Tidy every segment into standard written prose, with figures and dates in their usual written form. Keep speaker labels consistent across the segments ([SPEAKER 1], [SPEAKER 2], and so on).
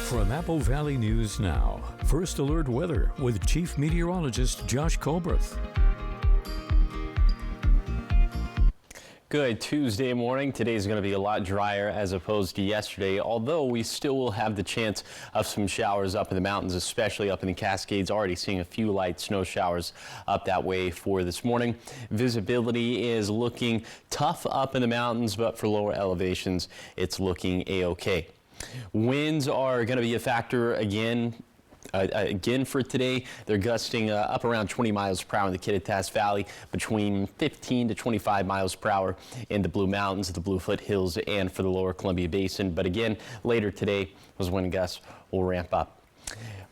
[SPEAKER 1] From Apple Valley News Now, First Alert Weather with Chief Meteorologist Josh Colbreth.
[SPEAKER 2] Good Tuesday morning. Today's going to be a lot drier as opposed to yesterday, although we still will have the chance of some showers up in the mountains, especially up in the Cascades. Already seeing a few light snow showers up that way for this morning. Visibility is looking tough up in the mountains, but for lower elevations, it's looking a-okay. Winds are going to be a factor again for today. They're gusting up around 20 miles per hour in the Kittitas Valley, between 15 to 25 miles per hour in the Blue Mountains, the Blue Foothills, and for the lower Columbia Basin. But again, later today was when gusts will ramp up.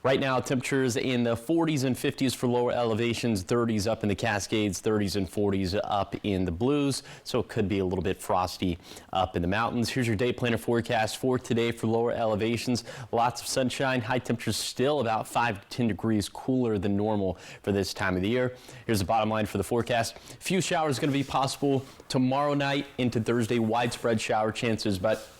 [SPEAKER 2] Right now, temperatures in the 40s and 50s for lower elevations, 30s up in the Cascades, 30s and 40s up in the Blues. So it could be a little bit frosty up in the mountains. Here's your day planner forecast for today for lower elevations. Lots of sunshine, high temperatures still about 5 to 10 degrees cooler than normal for this time of the year. Here's the bottom line for the forecast. A few showers going to be possible tomorrow night into Thursday. Widespread shower chances, but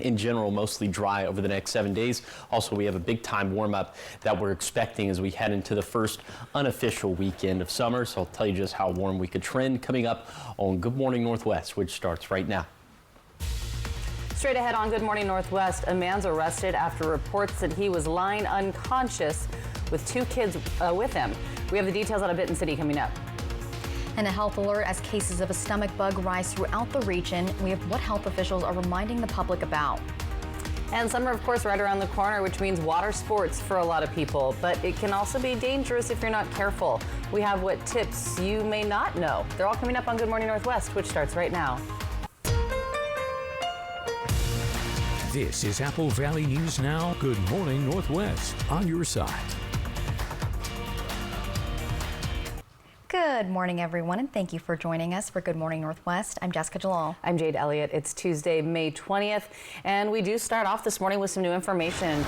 [SPEAKER 2] in general, mostly dry over the next 7 days. Also, we have a big time warm up that we're expecting as we head into the first unofficial weekend of summer. So I'll tell you just how warm we could trend coming up on Good Morning Northwest, which starts right now.
[SPEAKER 3] Straight ahead on Good Morning Northwest, a man's arrested after reports that he was lying unconscious with 2 kids with him. We have the details out of Benton City coming up.
[SPEAKER 4] And a health alert as cases of a stomach bug rise throughout the region. We have what health officials are reminding the public about.
[SPEAKER 3] And summer, of course, right around the corner, which means water sports for a lot of people. But it can also be dangerous if you're not careful. We have what tips you may not know. They're all coming up on Good Morning Northwest, which starts right now.
[SPEAKER 1] This is Apple Valley News Now. Good Morning Northwest on your side.
[SPEAKER 4] Good morning, everyone, and thank you for joining us for Good Morning Northwest. I'm Jessica Jalal.
[SPEAKER 3] I'm Jade Elliott. It's Tuesday, May 20th, and we do start off this morning with some new information.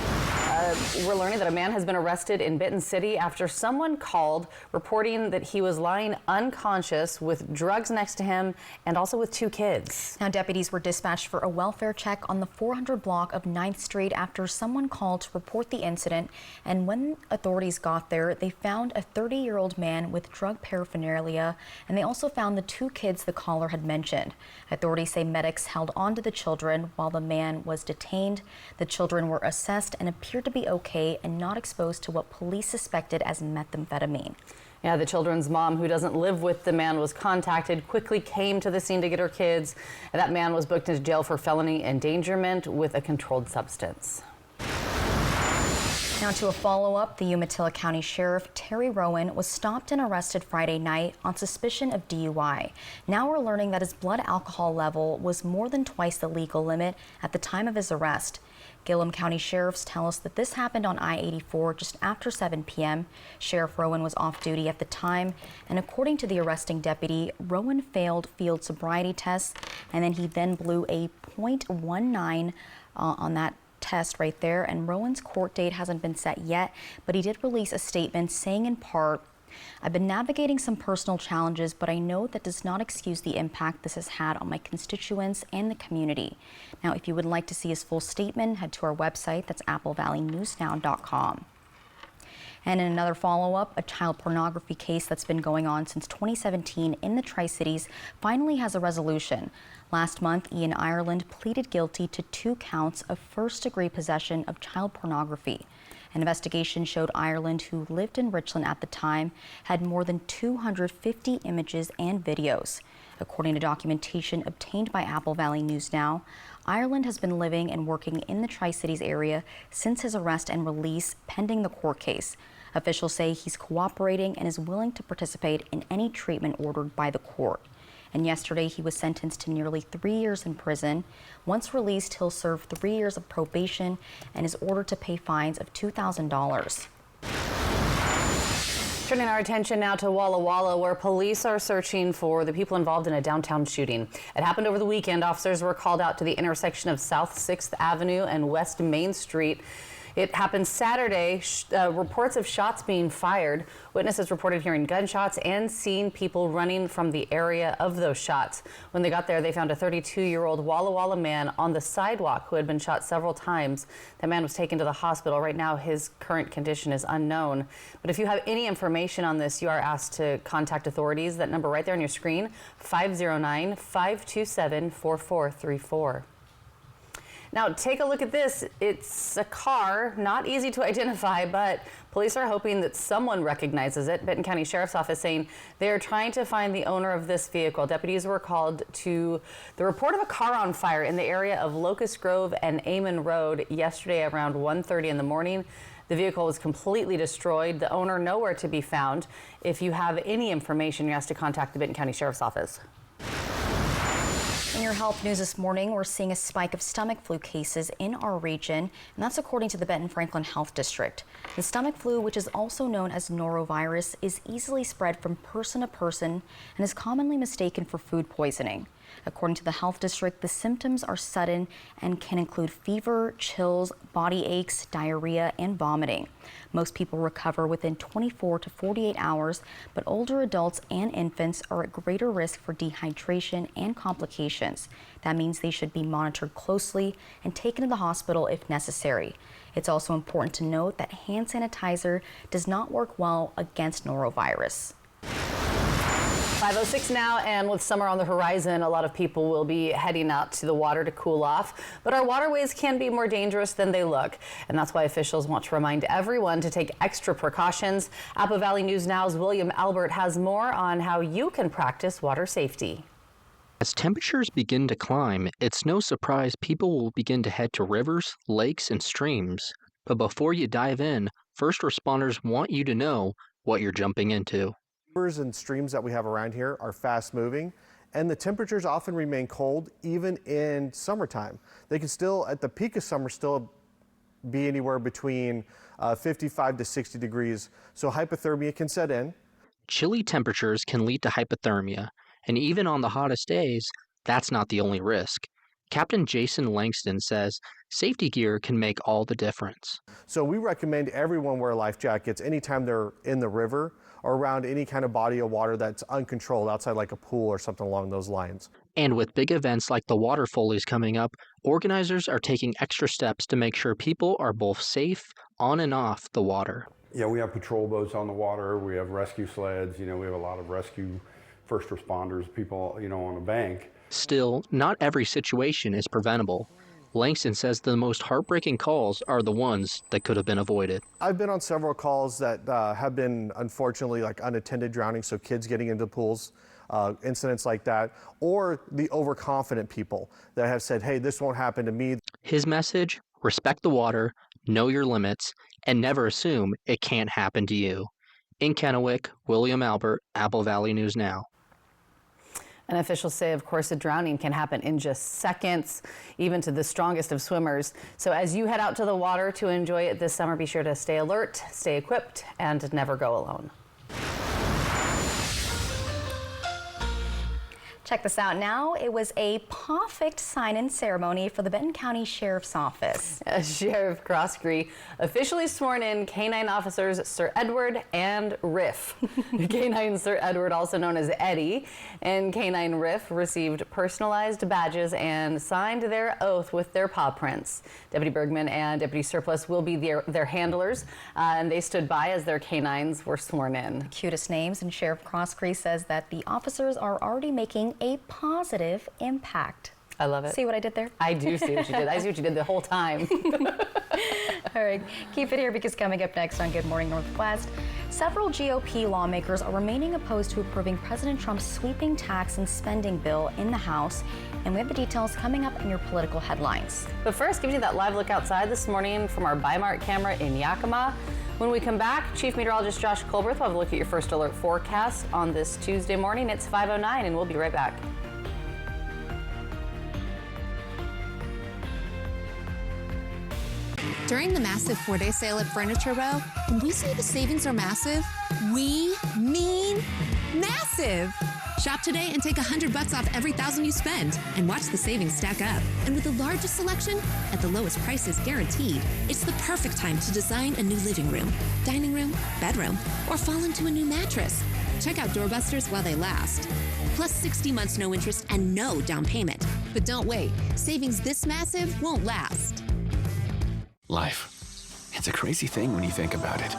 [SPEAKER 3] We're learning that a man has been arrested in Benton City after someone called reporting that he was lying unconscious with drugs next to him and also with 2 kids.
[SPEAKER 4] Now, deputies were dispatched for a welfare check on the 400 block of 9th Street after someone called to report the incident, and when authorities got there, they found a 30-year-old man with drug paraphernalia, and they also found the 2 kids the caller had mentioned. Authorities say medics held on to the children while the man was detained. The children were assessed and appeared to be okay and not exposed to what police suspected as methamphetamine.
[SPEAKER 3] Yeah, the children's mom, who doesn't live with the man, was contacted, quickly came to the scene to get her kids. That man was booked into jail for felony endangerment with a controlled substance.
[SPEAKER 4] Now to a follow-up, the Umatilla County Sheriff Terry Rowan was stopped and arrested Friday night on suspicion of DUI. Now we're learning that his blood alcohol level was more than twice the legal limit at the time of his arrest. Gillum County sheriffs tell us that this happened on I-84 just after 7 p.m. Sheriff Rowan was off duty at the time, and according to the arresting deputy, Rowan failed field sobriety tests, and then he blew a .19 on that test right there, and Rowan's court date hasn't been set yet, but he did release a statement saying in part, "I've been navigating some personal challenges, but I know that does not excuse the impact this has had on my constituents and the community." Now, if you would like to see his full statement, head to our website. That's applevalleynewsnow.com. And in another follow-up, a child pornography case that's been going on since 2017 in the Tri-Cities finally has a resolution. Last month, Ian Ireland pleaded guilty to 2 counts of first-degree possession of child pornography. An investigation showed Ireland, who lived in Richland at the time, had more than 250 images and videos. According to documentation obtained by Apple Valley News Now, Ireland has been living and working in the Tri-Cities area since his arrest and release pending the court case. Officials say he's cooperating and is willing to participate in any treatment ordered by the court. And yesterday he was sentenced to nearly 3 years in prison. Once released, he'll serve 3 years of probation and is ordered to pay fines of $2,000.
[SPEAKER 3] Turning our attention now to Walla Walla, where police are searching for the people involved in a downtown shooting. It happened over the weekend. Officers were called out to the intersection of South 6th Avenue and West Main Street. It happened Saturday. Reports of shots being fired. Witnesses reported hearing gunshots and seeing people running from the area of those shots. When they got there, they found a 32-year-old Walla Walla man on the sidewalk who had been shot several times. The man was taken to the hospital. Right now, his current condition is unknown. But if you have any information on this, you are asked to contact authorities. That number right there on your screen, 509-527-4434. Now, take a look at this. It's a car, not easy to identify, but police are hoping that someone recognizes it. Benton County Sheriff's Office saying they are trying to find the owner of this vehicle. Deputies were called to the report of a car on fire in the area of Locust Grove and Amon Road yesterday around 1:30 in the morning. The vehicle was completely destroyed. The owner nowhere to be found. If you have any information, you're asked to contact the Benton County Sheriff's Office.
[SPEAKER 4] In your health news this morning, we're seeing a spike of stomach flu cases in our region, and that's according to the Benton Franklin Health District. The stomach flu, which is also known as norovirus, is easily spread from person to person and is commonly mistaken for food poisoning. According to the health district, the symptoms are sudden and can include fever, chills, body aches, diarrhea, and vomiting. Most people recover within 24 to 48 hours, but older adults and infants are at greater risk for dehydration and complications. That means they should be monitored closely and taken to the hospital if necessary. It's also important to note that hand sanitizer does not work well against norovirus.
[SPEAKER 3] 5:06 now, and with summer on the horizon, a lot of people will be heading out to the water to cool off. But our waterways can be more dangerous than they look, and that's why officials want to remind everyone to take extra precautions. Apple Valley News Now's William Albert has more on how you can practice water safety.
[SPEAKER 5] As temperatures begin to climb, it's no surprise people will begin to head to rivers, lakes, and streams. But before you dive in, first responders want you to know what you're jumping into.
[SPEAKER 6] Rivers and streams that we have around here are fast moving, and the temperatures often remain cold even in summertime. They can still, at the peak of summer, still be anywhere between 55 to 60 degrees, so hypothermia can set in.
[SPEAKER 5] Chilly temperatures can lead to hypothermia, and even on the hottest days, that's not the only risk. Captain Jason Langston says safety gear can make all the difference.
[SPEAKER 6] So we recommend everyone wear life jackets anytime they're in the river or around any kind of body of water that's uncontrolled, outside like a pool or something along those lines.
[SPEAKER 5] And with big events like the Water Follies coming up, organizers are taking extra steps to make sure people are both safe on and off the water.
[SPEAKER 7] Yeah, we have patrol boats on the water, we have rescue sleds, we have a lot of rescue first responders, people, on the bank.
[SPEAKER 5] Still, not every situation is preventable. Langston says the most heartbreaking calls are the ones that could have been avoided.
[SPEAKER 6] I've been on several calls that have been, unfortunately, like unattended drowning, so kids getting into pools, incidents like that, or the overconfident people that have said, hey, this won't happen to me.
[SPEAKER 5] His message: respect the water, know your limits, and never assume it can't happen to you. In Kennewick, William Albert, Apple Valley News Now.
[SPEAKER 3] And officials say, of course, a drowning can happen in just seconds, even to the strongest of swimmers. So as you head out to the water to enjoy it this summer, be sure to stay alert, stay equipped, and never go alone.
[SPEAKER 4] Check this out now. It was a perfect sign-in ceremony for the Benton County Sheriff's Office.
[SPEAKER 3] Sheriff Croskery officially sworn in K-9 officers Sir Edward and Riff. K-9 Sir Edward, also known as Eddie, and K-9 Riff received personalized badges and signed their oath with their paw prints. Deputy Bergman and Deputy Surplus will be their handlers, and they stood by as their K-9s were sworn in.
[SPEAKER 4] Cutest names, and Sheriff Croskery says that the officers are already making a positive impact.
[SPEAKER 3] I love it.
[SPEAKER 4] See what I did there?
[SPEAKER 3] I do see what you did. I see what you did the whole time.
[SPEAKER 4] All right, keep it here because coming up next on Good Morning Northwest, several GOP lawmakers are remaining opposed to approving President Trump's sweeping tax and spending bill in the House, and we have the details coming up in your political headlines.
[SPEAKER 3] But first, giving you that live look outside this morning from our Bi-Mart camera in Yakima. When we come back, Chief Meteorologist Josh Colberth will have a look at your first alert forecast on this Tuesday morning. It's 5:09, and we'll be right back.
[SPEAKER 8] During the massive 4-day sale at Furniture Row, when we say the savings are massive, we mean massive. Shop today and take $100 off every $1,000 you spend and watch the savings stack up. And with the largest selection at the lowest prices guaranteed, it's the perfect time to design a new living room, dining room, bedroom, or fall into a new mattress. Check out Doorbusters while they last. Plus 60 months no interest and no down payment. But don't wait. Savings this massive won't last.
[SPEAKER 9] Life. It's a crazy thing when you think about it.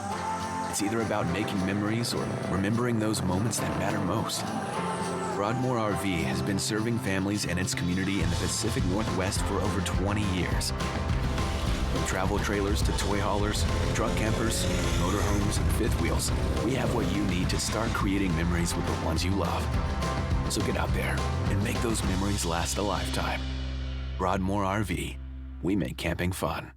[SPEAKER 9] It's either about making memories or remembering those moments that matter most. Broadmoor RV has been serving families and its community in the Pacific Northwest for over 20 years. From travel trailers to toy haulers, truck campers, motorhomes, and fifth wheels, we have what you need to start creating memories with the ones you love. So get out there and make those memories last a lifetime. Broadmoor RV. We make camping fun.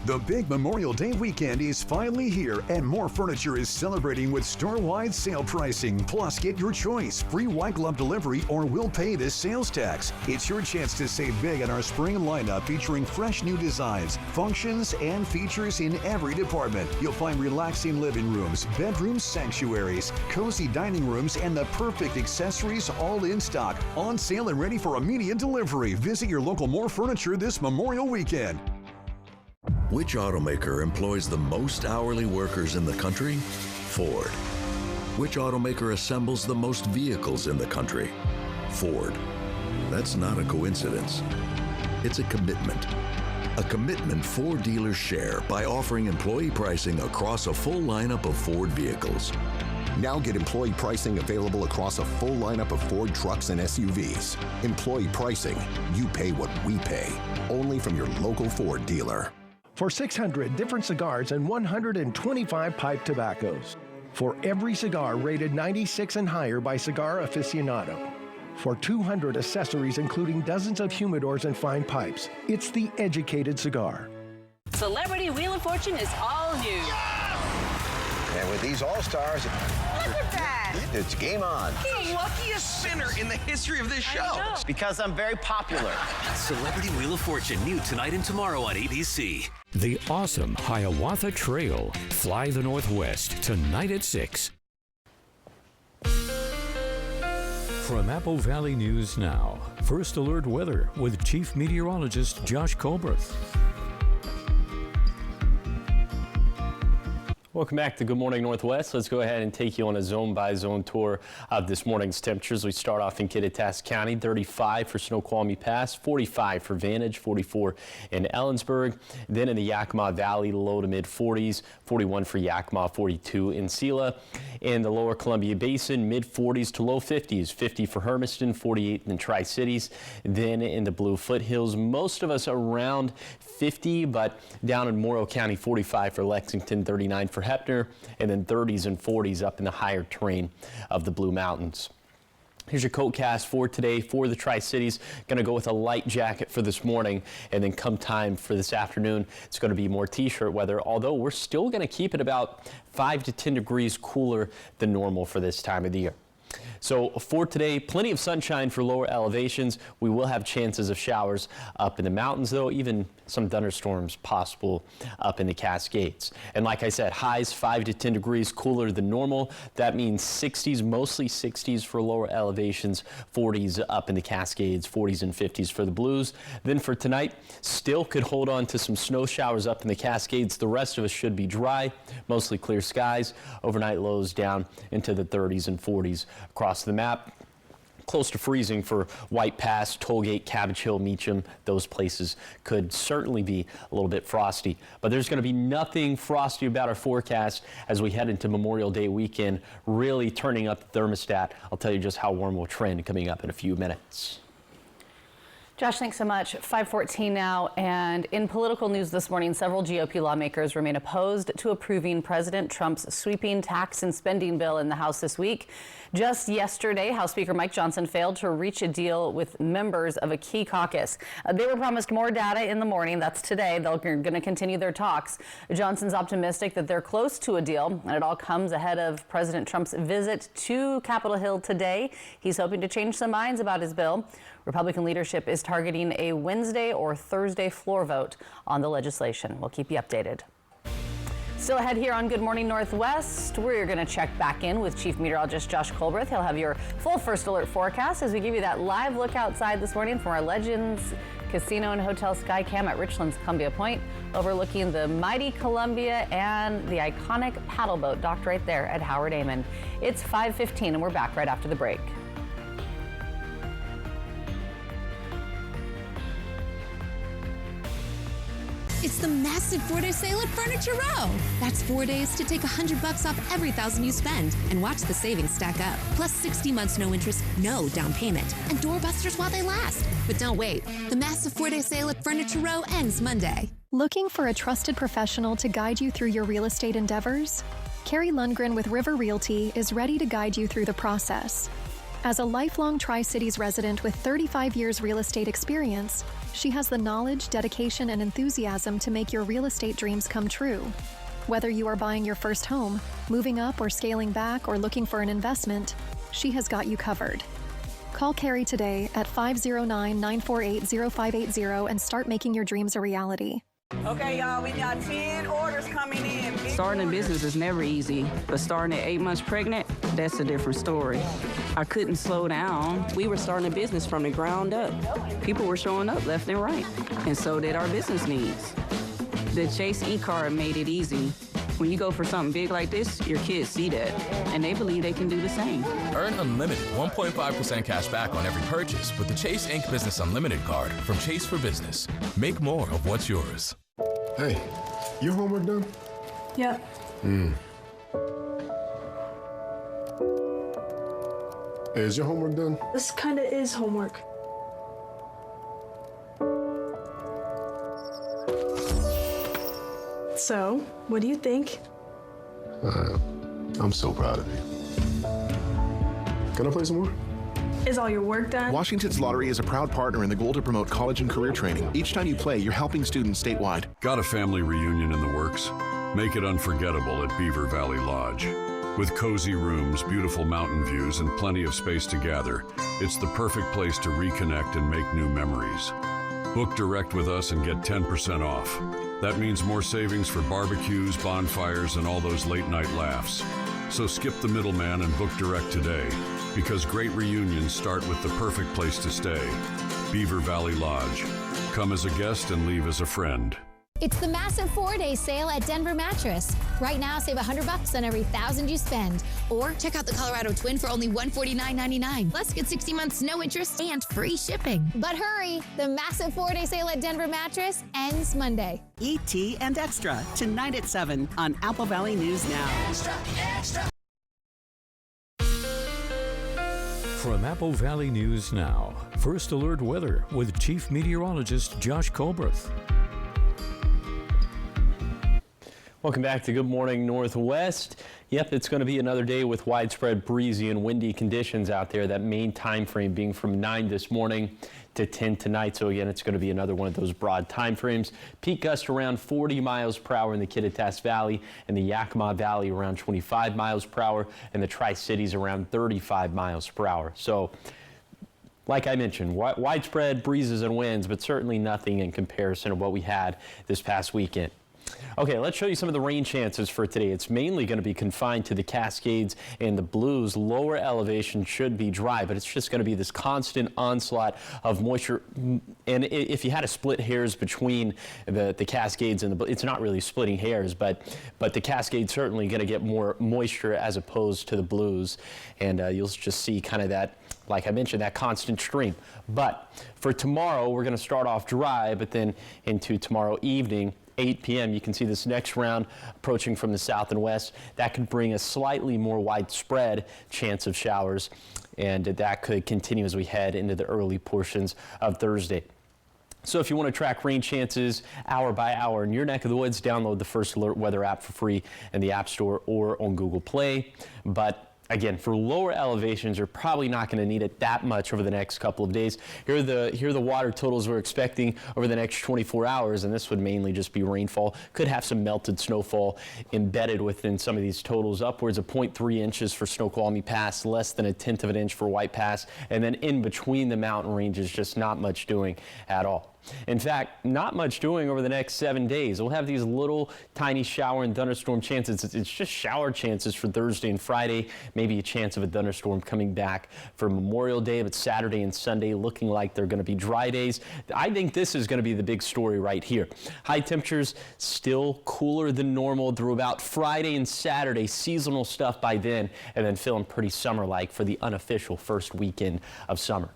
[SPEAKER 10] The big Memorial Day weekend is finally here, and More Furniture is celebrating with store-wide sale pricing. Plus, get your choice, free white glove delivery, or we'll pay this sales tax. It's your chance to save big on our spring lineup featuring fresh new designs, functions, and features in every department. You'll find relaxing living rooms, bedroom sanctuaries, cozy dining rooms, and the perfect accessories all in stock, on sale and ready for immediate delivery. Visit your local More Furniture this Memorial weekend.
[SPEAKER 11] Which automaker employs the most hourly workers in the country? Ford. Which automaker assembles the most vehicles in the country? Ford. That's not a coincidence. It's a commitment. A commitment Ford dealers share by offering employee pricing across a full lineup of Ford vehicles.
[SPEAKER 12] Now get employee pricing available across a full lineup of Ford trucks and SUVs. Employee pricing. You pay what we pay. Only from your local Ford dealer.
[SPEAKER 13] For 600 different cigars and 125 pipe tobaccos. For every cigar rated 96 and higher by Cigar Aficionado. For 200 accessories including dozens of humidors and fine pipes. It's the educated cigar.
[SPEAKER 14] Celebrity Wheel of Fortune is all new.
[SPEAKER 15] And with these all-stars,
[SPEAKER 14] look at that!
[SPEAKER 15] It's game on.
[SPEAKER 16] The luckiest spinner in the history of this show.
[SPEAKER 15] Because I'm very popular.
[SPEAKER 17] Celebrity Wheel of Fortune, new tonight and tomorrow on ABC.
[SPEAKER 1] The awesome Hiawatha Trail. Fly the Northwest tonight at 6. From Apple Valley News Now, First Alert Weather with Chief Meteorologist Josh Colberth.
[SPEAKER 2] Welcome back to Good Morning Northwest. Let's go ahead and take you on a zone-by-zone tour of this morning's temperatures. We start off in Kittitas County, 35 for Snoqualmie Pass, 45 for Vantage, 44 in Ellensburg. Then in the Yakima Valley, low to mid-40s, 41 for Yakima, 42 in Sela. In the lower Columbia Basin, mid-40s to low 50s, 50 for Hermiston, 48 in the Tri-Cities. Then in the Blue Foothills, most of us around 50, but down in Morrow County, 45 for Lexington, 39 for Heppner, and then 30s and 40s up in the higher terrain of the Blue Mountains. Here's your coat cast for today for the Tri-Cities. Going to go with a light jacket for this morning, and then come time for this afternoon, it's going to be more t-shirt weather, although we're still going to keep it about 5 to 10 degrees cooler than normal for this time of the year. So for today, plenty of sunshine for lower elevations. We will have chances of showers up in the mountains, though, even some thunderstorms possible up in the Cascades. And like I said, highs 5 to 10 degrees cooler than normal. That means 60s, mostly 60s for lower elevations, 40s up in the Cascades, 40s and 50s for the Blues. Then for tonight, still could hold on to some snow showers up in the Cascades. The rest of us should be dry, mostly clear skies. Overnight lows down into the 30s and 40s across the map. Close to freezing for White Pass, Tollgate, Cabbage Hill, Meacham. Those places could certainly be a little bit frosty. But there's going to be nothing frosty about our forecast as we head into Memorial Day weekend, really turning up the thermostat. I'll tell you just how warm we'll trend coming up in a few minutes.
[SPEAKER 3] Josh, thanks so much. 5:14 now, and in political news this morning, several GOP lawmakers remain opposed to approving President Trump's sweeping tax and spending bill in the House this week. Just yesterday, House Speaker Mike Johnson failed to reach a deal with members of a key caucus. They were promised more data in the morning. That's today. They're going to continue their talks. Johnson's optimistic that they're close to a deal, and it all comes ahead of President Trump's visit to Capitol Hill today. He's hoping to change some minds about his bill. Republican leadership is targeting a Wednesday or Thursday floor vote on the legislation. We'll keep you updated. Still ahead here on Good Morning Northwest, we're going to check back in with Chief Meteorologist Josh Colbreth. He'll have your full first alert forecast as we give you that live look outside this morning from our Legends Casino and Hotel Skycam at Richland's Columbia Point, overlooking the mighty Columbia and the iconic paddle boat docked right there at Howard Amon. It's 5:15 and we're back right after the break.
[SPEAKER 8] It's the massive 4-day sale at Furniture Row. That's 4 days to take $100 off every $1,000 you spend and watch the savings stack up. Plus 60 months no interest, no down payment, and doorbusters while they last. But don't wait. The massive 4-day sale at Furniture Row ends Monday.
[SPEAKER 18] Looking for a trusted professional to guide you through your real estate endeavors? Carrie Lundgren with River Realty is ready to guide you through the process. As a lifelong Tri-Cities resident with 35 years real estate experience, she has the knowledge, dedication, and enthusiasm to make your real estate dreams come true. Whether you are buying your first home, moving up or scaling back, or looking for an investment, she has got you covered. Call Carrie today at 509-948-0580 and start making your dreams a reality.
[SPEAKER 19] Okay, y'all, we got 10 orders coming in.
[SPEAKER 20] Starting a business is never easy, but starting at 8 months pregnant, that's a different story. I couldn't slow down. We were starting a business from the ground up. People were showing up left and right, and so did our business needs. The Chase e-card made it easy. When you go for something big like this, your kids see that, and they believe they can do the same.
[SPEAKER 21] Earn unlimited 1.5% cash back on every purchase with the Chase Inc. Business Unlimited card from Chase for Business. Make more of what's yours.
[SPEAKER 22] Hey, your homework done?
[SPEAKER 23] Yep.
[SPEAKER 22] Hey, is your homework done?
[SPEAKER 23] This kind of is homework. So, what do you think?
[SPEAKER 22] I'm so proud of you. Can I play some more?
[SPEAKER 23] Is all your work done?
[SPEAKER 24] Washington's Lottery is a proud partner in the goal to promote college and career training. Each time you play, you're helping students statewide.
[SPEAKER 25] Got a family reunion in the works? Make it unforgettable at Beaver Valley Lodge. With cozy rooms, beautiful mountain views, and plenty of space to gather, it's the perfect place to reconnect and make new memories. Book direct with us and get 10% off. That means more savings for barbecues, bonfires, and all those late-night laughs. So skip the middleman and book direct today, because great reunions start with the perfect place to stay. Beaver Valley Lodge. Come as a guest and leave as a friend.
[SPEAKER 26] It's the massive 4-day sale at Denver Mattress. Right now, save $100 on every $1,000 you spend. Or check out the Colorado Twin for only $149.99. Plus, get 60 months no interest and free shipping. But hurry, the massive 4-day sale at Denver Mattress ends Monday.
[SPEAKER 27] E.T. and Extra, tonight at 7 on Apple Valley News Now.
[SPEAKER 1] Extra, extra. From Apple Valley News Now, First Alert Weather with Chief Meteorologist Josh Colbreth.
[SPEAKER 2] Welcome back to Good Morning Northwest. Yep, it's going to be another day with widespread breezy and windy conditions out there. That main time frame being from 9 this morning to 10 tonight. So again, it's going to be another one of those broad time frames. Peak gusts around 40 miles per hour in the Kittitas Valley and the Yakima Valley around 25 miles per hour and the Tri-Cities around 35 miles per hour. So like I mentioned, widespread breezes and winds, but certainly nothing in comparison to what we had this past weekend. Okay, let's show you some of the rain chances for today. It's mainly going to be confined to the Cascades and the Blues. Lower elevation should be dry, but it's just going to be this constant onslaught of moisture. And if you had to split hairs between the Cascades and the Blues, it's not really splitting hairs, but the Cascades certainly going to get more moisture as opposed to the Blues. And you'll just see kind of that, like I mentioned, that constant stream. But for tomorrow, we're going to start off dry, but then into tomorrow evening, 8 p.m. you can see this next round approaching from the south and west. That could bring a slightly more widespread chance of showers, and that could continue as we head into the early portions of Thursday. So if you want to track rain chances hour by hour in your neck of the woods, download the First Alert Weather app for free in the App Store or on Google Play. But again, for lower elevations, you're probably not going to need it that much over the next couple of days. Here are the water totals we're expecting over the next 24 hours, and this would mainly just be rainfall. Could have some melted snowfall embedded within some of these totals, upwards of 0.3 inches for Snoqualmie Pass, less than 1/10 of an inch for White Pass, and then in between the mountain ranges, just not much doing at all. In fact, not much doing over the next 7 days. We'll have these little tiny shower and thunderstorm chances. It's just shower chances for Thursday and Friday, maybe a chance of a thunderstorm coming back for Memorial Day, but Saturday and Sunday looking like they're going to be dry days. I think this is going to be the big story right here. High temperatures still cooler than normal through about Friday and Saturday, seasonal stuff by then, and then feeling pretty summer-like for the unofficial first weekend of summer.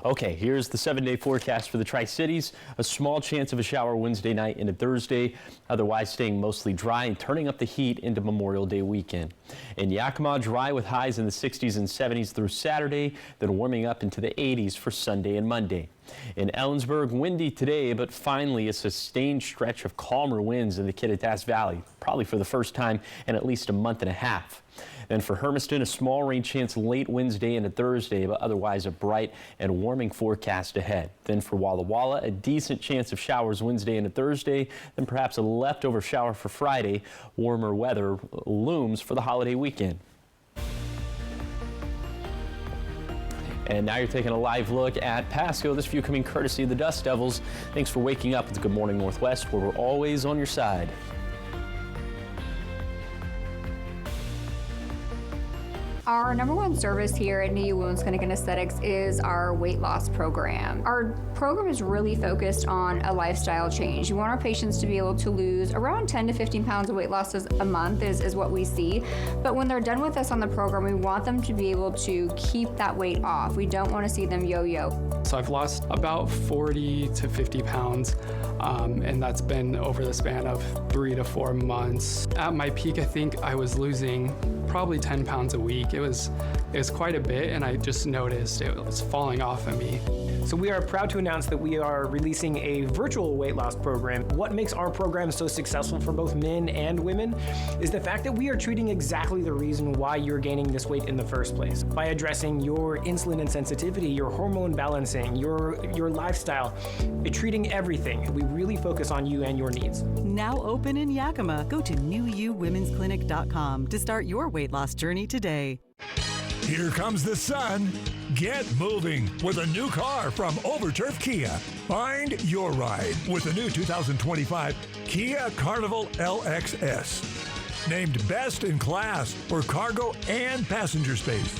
[SPEAKER 2] Okay, here's the 7-day forecast for the Tri-Cities. A small chance of a shower Wednesday night into Thursday, otherwise staying mostly dry and turning up the heat into Memorial Day weekend. In Yakima, dry with highs in the 60s and 70s through Saturday, then warming up into the 80s for Sunday and Monday. In Ellensburg, windy today, but finally a sustained stretch of calmer winds in the Kittitas Valley, probably for the first time in at least a month and a half. Then for Hermiston, a small rain chance late Wednesday into Thursday, but otherwise a bright and warming forecast ahead. Then for Walla Walla, a decent chance of showers Wednesday into Thursday, then perhaps a leftover shower for Friday. Warmer weather looms for the holiday weekend. And now you're taking a live look at Pasco. This view coming courtesy of the Dust Devils. Thanks for waking up. It's Good Morning Northwest, where we're always on your side.
[SPEAKER 4] Our number one service here at NIU Women's Clinic and Aesthetics is our weight loss program. Our program is really focused on a lifestyle change. We want our patients to be able to lose around 10 to 15 pounds of weight loss a month is what we see. But when they're done with us on the program, we want them to be able to keep that weight off. We don't want to see them yo-yo.
[SPEAKER 5] So I've lost about 40 to 50 pounds, and that's been over the span of 3 to 4 months. At my peak, I think I was losing probably 10 pounds a week. It was quite a bit, and I just noticed it was falling off of me.
[SPEAKER 6] So we are proud to announce that we are releasing a virtual weight loss program. What makes our program so successful for both men and women is the fact that we are treating exactly the reason why you're gaining this weight in the first place. By addressing your insulin insensitivity, your hormone balancing, your lifestyle, treating everything. We really focus on you and your needs.
[SPEAKER 7] Now open in Yakima. Go to newuwomensclinic.com to start your weight loss journey today.
[SPEAKER 9] Here comes the sun. Get moving with a new car from Overturf Kia. Find your ride with the new 2025 Kia Carnival LXS. Named best in class for cargo and passenger space.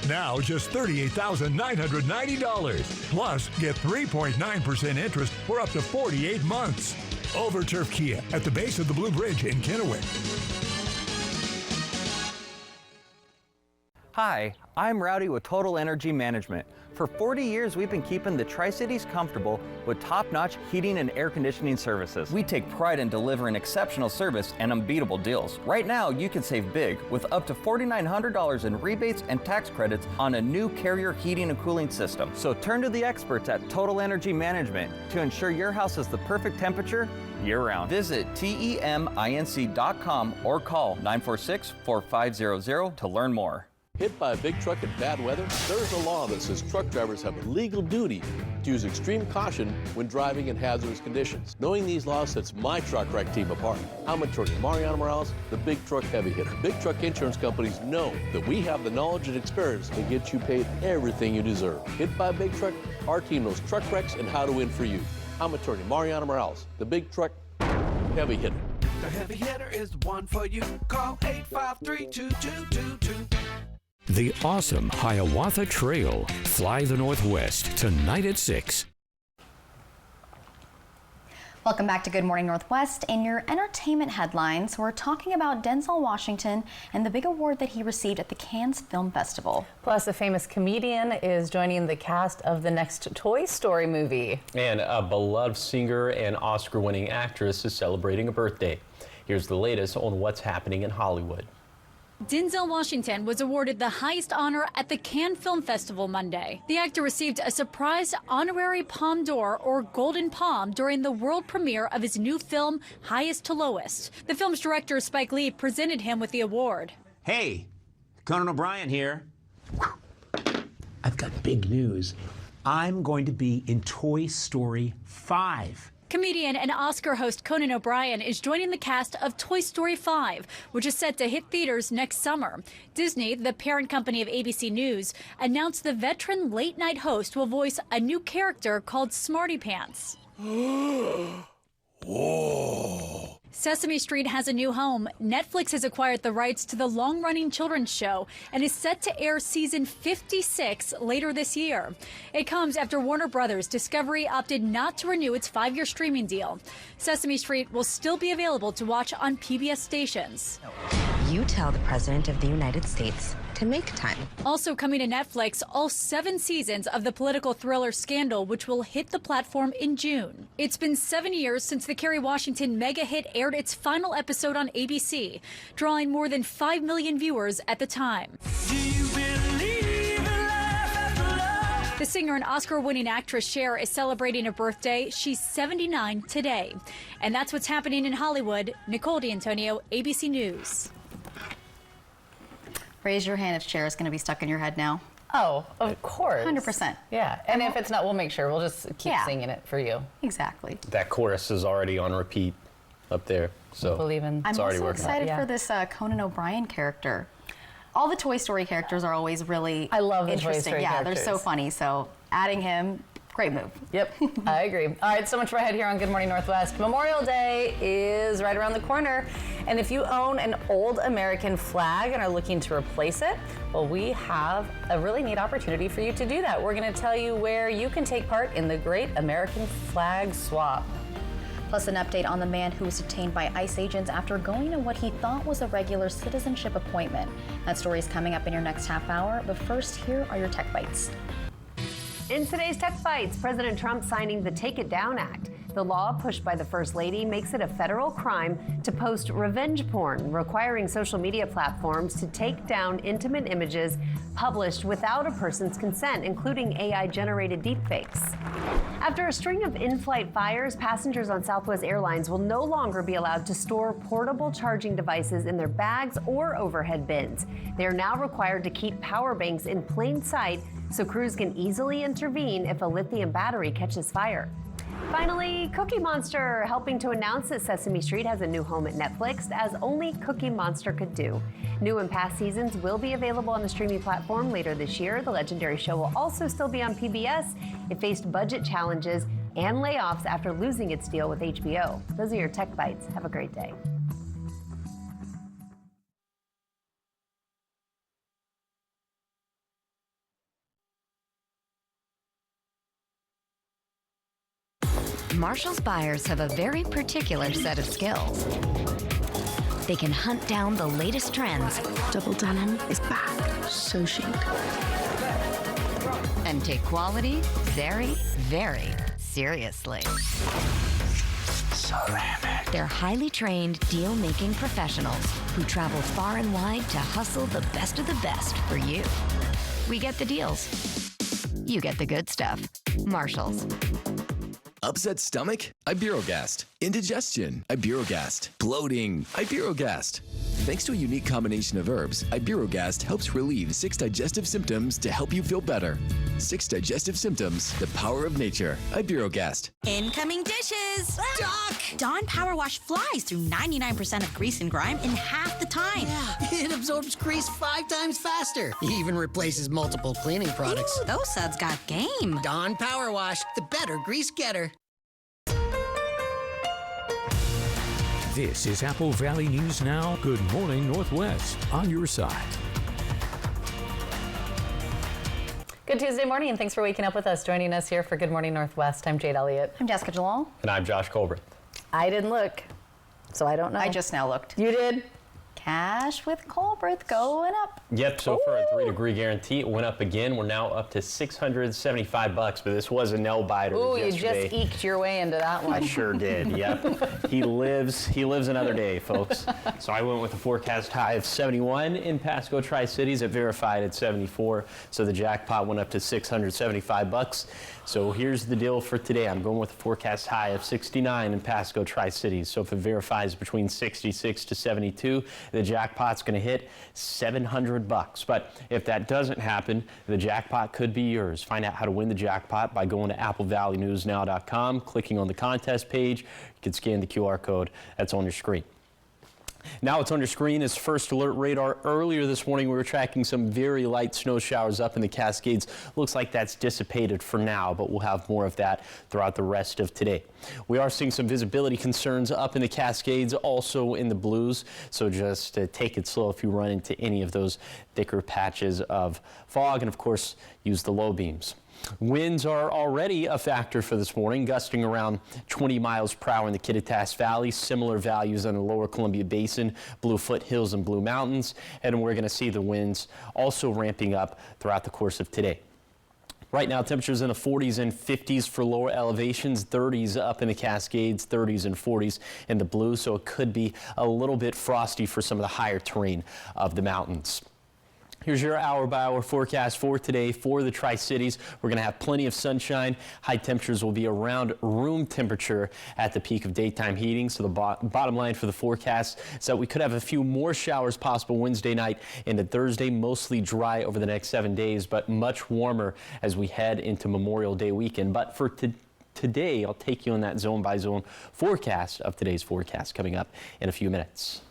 [SPEAKER 9] Now just $38,990. Plus, get 3.9% interest for up to 48 months. Overturf Kia at the base of the Blue Bridge in Kennewick.
[SPEAKER 10] Hi, I'm Rowdy with Total Energy Management. For 40 years, we've been keeping the Tri-Cities comfortable with top-notch heating and air conditioning services. We take pride in delivering exceptional service and unbeatable deals. Right now, you can save big with up to $4,900 in rebates and tax credits on a new Carrier heating and cooling system. So turn to the experts at Total Energy Management to ensure your house is the perfect temperature year-round. Visit TEMINC.com or call 946-4500 to learn more.
[SPEAKER 11] Hit by a big truck in bad weather? There's a law that says truck drivers have a legal duty to use extreme caution when driving in hazardous conditions. Knowing these laws sets my truck wreck team apart. I'm attorney Mariano Morales, the big truck heavy hitter. Big truck insurance companies know that we have the knowledge and experience to get you paid everything you deserve. Hit by a big truck, our team knows truck wrecks and how to win for you. I'm attorney Mariano Morales, the big truck heavy hitter.
[SPEAKER 28] The heavy hitter is the one for you. Call 853-2222.
[SPEAKER 1] The awesome Hiawatha Trail. Fly the Northwest tonight at 6.
[SPEAKER 29] Welcome back to Good Morning Northwest. In your entertainment headlines, we're talking about Denzel Washington and the big award that he received at the Cannes Film Festival.
[SPEAKER 3] Plus, a famous comedian is joining the cast of the next Toy Story movie.
[SPEAKER 2] And a beloved singer and Oscar-winning actress is celebrating a birthday. Here's the latest on what's happening in Hollywood.
[SPEAKER 30] Denzel Washington was awarded the highest honor at the Cannes Film Festival Monday. The actor received a surprise honorary Palme d'Or, or Golden Palm, during the world premiere of his new film, Highest to Lowest. The film's director, Spike Lee, presented him with the award.
[SPEAKER 31] Hey, Conan O'Brien here. I've got big news. I'm going to be in Toy Story 5.
[SPEAKER 30] Comedian and Oscar host Conan O'Brien is joining the cast of Toy Story 5, which is set to hit theaters next summer. Disney, the parent company of ABC News, announced the veteran late-night host will voice a new character called Smarty Pants.
[SPEAKER 9] Whoa.
[SPEAKER 30] Sesame Street has a new home. Netflix has acquired the rights to the long-running children's show and is set to air season 56 later this year. It comes after Warner Brothers Discovery opted not to renew its 5-year streaming deal. Sesame Street will still be available to watch on PBS stations.
[SPEAKER 8] You tell the President of the United States to make time.
[SPEAKER 30] Also coming to Netflix, all 7 seasons of the political thriller Scandal, which will hit the platform in June. It's been 7 years since the Kerry Washington mega hit aired its final episode on ABC, drawing more than 5 million viewers at the time. The singer and Oscar-winning actress Cher is celebrating a birthday. She's 79 today. And that's what's happening in Hollywood. Nicole D'Antonio, ABC News.
[SPEAKER 29] Raise your hand if Cher is going to be stuck in your head now.
[SPEAKER 3] Oh, of course.
[SPEAKER 29] 100%.
[SPEAKER 3] Yeah, and if it's not, we'll make sure. We'll just keep singing it for you.
[SPEAKER 29] Exactly.
[SPEAKER 2] That chorus is already on repeat up there, so
[SPEAKER 3] believe in.
[SPEAKER 29] I'm also excited for this Conan O'Brien character. All the Toy Story characters are always really
[SPEAKER 3] I love the
[SPEAKER 29] interesting.
[SPEAKER 3] Toy Story
[SPEAKER 29] yeah,
[SPEAKER 3] characters.
[SPEAKER 29] they're so funny. So adding him, great move.
[SPEAKER 3] Yep, I agree. All right, so much for ahead here on Good Morning Northwest. Memorial Day is right around the corner. And if you own an old American flag and are looking to replace it, well, we have a really neat opportunity for you to do that. We're going to tell you where you can take part in the Great American Flag Swap.
[SPEAKER 29] Plus an update on the man who was detained by ICE agents after going to what he thought was a regular citizenship appointment. That story is coming up in your next half hour, but first, here are your Tech Bites.
[SPEAKER 12] In today's Tech Bites, President Trump signing the Take It Down Act. The law pushed by the First Lady makes it a federal crime to post revenge porn, requiring social media platforms to take down intimate images published without a person's consent, including AI-generated deepfakes. After a string of in-flight fires, passengers on Southwest Airlines will no longer be allowed to store portable charging devices in their bags or overhead bins. They are now required to keep power banks in plain sight so crews can easily intervene if a lithium battery catches fire. Finally, Cookie Monster helping to announce that Sesame Street has a new home at Netflix, as only Cookie Monster could do. New and past seasons will be available on the streaming platform later this year. The legendary show will also still be on PBS. It faced budget challenges and layoffs after losing its deal with HBO. Those are your Tech Bites. Have a great day.
[SPEAKER 8] Marshall's buyers have a very particular set of skills. They can hunt down the latest trends.
[SPEAKER 23] Double denim is back. So chic.
[SPEAKER 8] And take quality very, very seriously.
[SPEAKER 9] Ceramic.
[SPEAKER 8] They're highly trained deal-making professionals who travel far and wide to hustle the best of the best for you. We get the deals. You get the good stuff. Marshall's.
[SPEAKER 13] Upset stomach? Iberogast. Indigestion? Iberogast. Bloating? Iberogast. Thanks to a unique combination of herbs, Iberogast helps relieve 6 digestive symptoms to help you feel better. 6 digestive symptoms, the power of nature. Iberogast.
[SPEAKER 14] Incoming dishes! Doc! Dawn Power Wash flies through 99% of grease and grime in half the time.
[SPEAKER 15] Yeah, it absorbs grease 5 times faster. Even replaces multiple cleaning products.
[SPEAKER 14] Ooh, those suds got game.
[SPEAKER 15] Dawn Power Wash, the better grease getter.
[SPEAKER 1] This is Apple Valley News Now. Good morning, Northwest. On your side.
[SPEAKER 3] Good Tuesday morning, and thanks for waking up with us. Joining us here for Good Morning Northwest, I'm Jade Elliott.
[SPEAKER 29] I'm Jessica Jalal.
[SPEAKER 2] And I'm Josh Colbert.
[SPEAKER 3] I didn't look, so I don't know.
[SPEAKER 29] I just now looked.
[SPEAKER 3] You did?
[SPEAKER 29] Cash with Colbert going up.
[SPEAKER 2] Yep, so for a 3-degree guarantee, it went up again. We're now up to $675, but this was a nail biter.
[SPEAKER 3] Ooh,
[SPEAKER 2] yesterday.
[SPEAKER 3] You just eked your way into that one.
[SPEAKER 2] I sure did, yep. He lives another day, folks. So I went with a forecast high of 71 in Pasco Tri-Cities. It verified at 74, so the jackpot went up to $675. So here's the deal for today. I'm going with a forecast high of 69 in Pasco Tri-Cities. So if it verifies between 66 to 72, the jackpot's going to hit $700. But if that doesn't happen, the jackpot could be yours. Find out how to win the jackpot by going to AppleValleyNewsNow.com, clicking on the contest page. You can scan the QR code that's on your screen. Now what's on your screen is First Alert Radar. Earlier this morning, we were tracking some very light snow showers up in the Cascades. Looks like that's dissipated for now, but we'll have more of that throughout the rest of today. We are seeing some visibility concerns up in the Cascades, also in the Blues, so just take it slow if you run into any of those thicker patches of fog, and of course, use the low beams. Winds are already a factor for this morning, gusting around 20 miles per hour in the Kittitas Valley, similar values in the lower Columbia Basin, Blue Foothills and Blue Mountains, and we're going to see the winds also ramping up throughout the course of today. Right now, temperatures in the 40s and 50s for lower elevations, 30s up in the Cascades, 30s and 40s in the Blues, so it could be a little bit frosty for some of the higher terrain of the mountains. Here's your hour-by-hour forecast for today for the Tri-Cities. We're going to have plenty of sunshine. High temperatures will be around room temperature at the peak of daytime heating. So the bottom line for the forecast is that we could have a few more showers possible Wednesday night into Thursday, mostly dry over the next 7 days, but much warmer as we head into Memorial Day weekend. But for today, I'll take you on that zone-by-zone forecast of today's forecast coming up in a few minutes.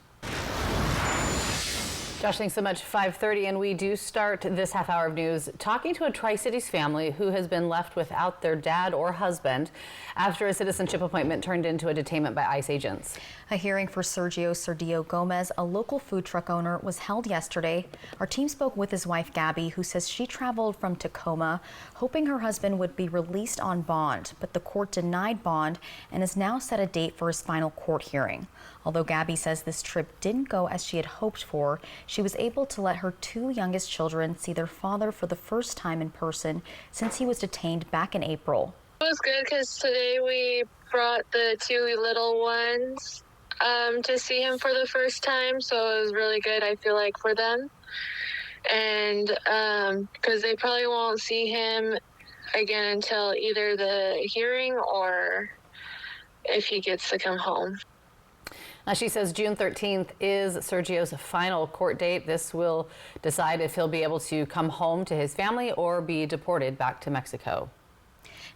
[SPEAKER 3] Josh, thanks so much. 5:30, and we do start this half hour of news talking to a Tri-Cities family who has been left without their dad or husband after a citizenship appointment turned into a detainment by ICE agents.
[SPEAKER 29] A hearing for Sergio Cerdillo Gomez, a local food truck owner, was held yesterday. Our team spoke with his wife, Gabby, who says she traveled from Tacoma hoping her husband would be released on bond, but the court denied bond and has now set a date for his final court hearing. Although Gabby says this trip didn't go as she had hoped for, she was able to let her two youngest children see their father for the first time in person since he was detained back in April.
[SPEAKER 16] It was good because today we brought the two little ones to see him for the first time, so it was really good, I feel like, for them. And because they probably won't see him again until either the hearing or if he gets to come home.
[SPEAKER 3] She says June 13th is Sergio's final court date. This will decide if he'll be able to come home to his family or be deported back to Mexico.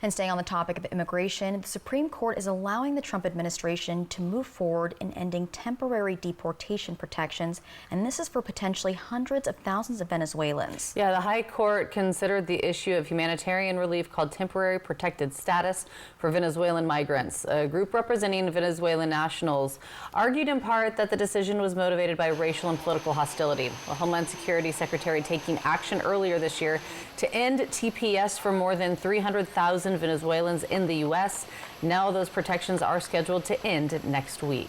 [SPEAKER 29] And staying on the topic of immigration, the Supreme Court is allowing the Trump administration to move forward in ending temporary deportation protections, and this is for potentially hundreds of thousands of Venezuelans.
[SPEAKER 3] Yeah, the High Court considered the issue of humanitarian relief called temporary protected status for Venezuelan migrants. A group representing Venezuelan nationals argued in part that the decision was motivated by racial and political hostility. The Homeland Security Secretary taking action earlier this year to end TPS for more than 300,000 Venezuelans in the U.S. Now those protections are scheduled to end next week.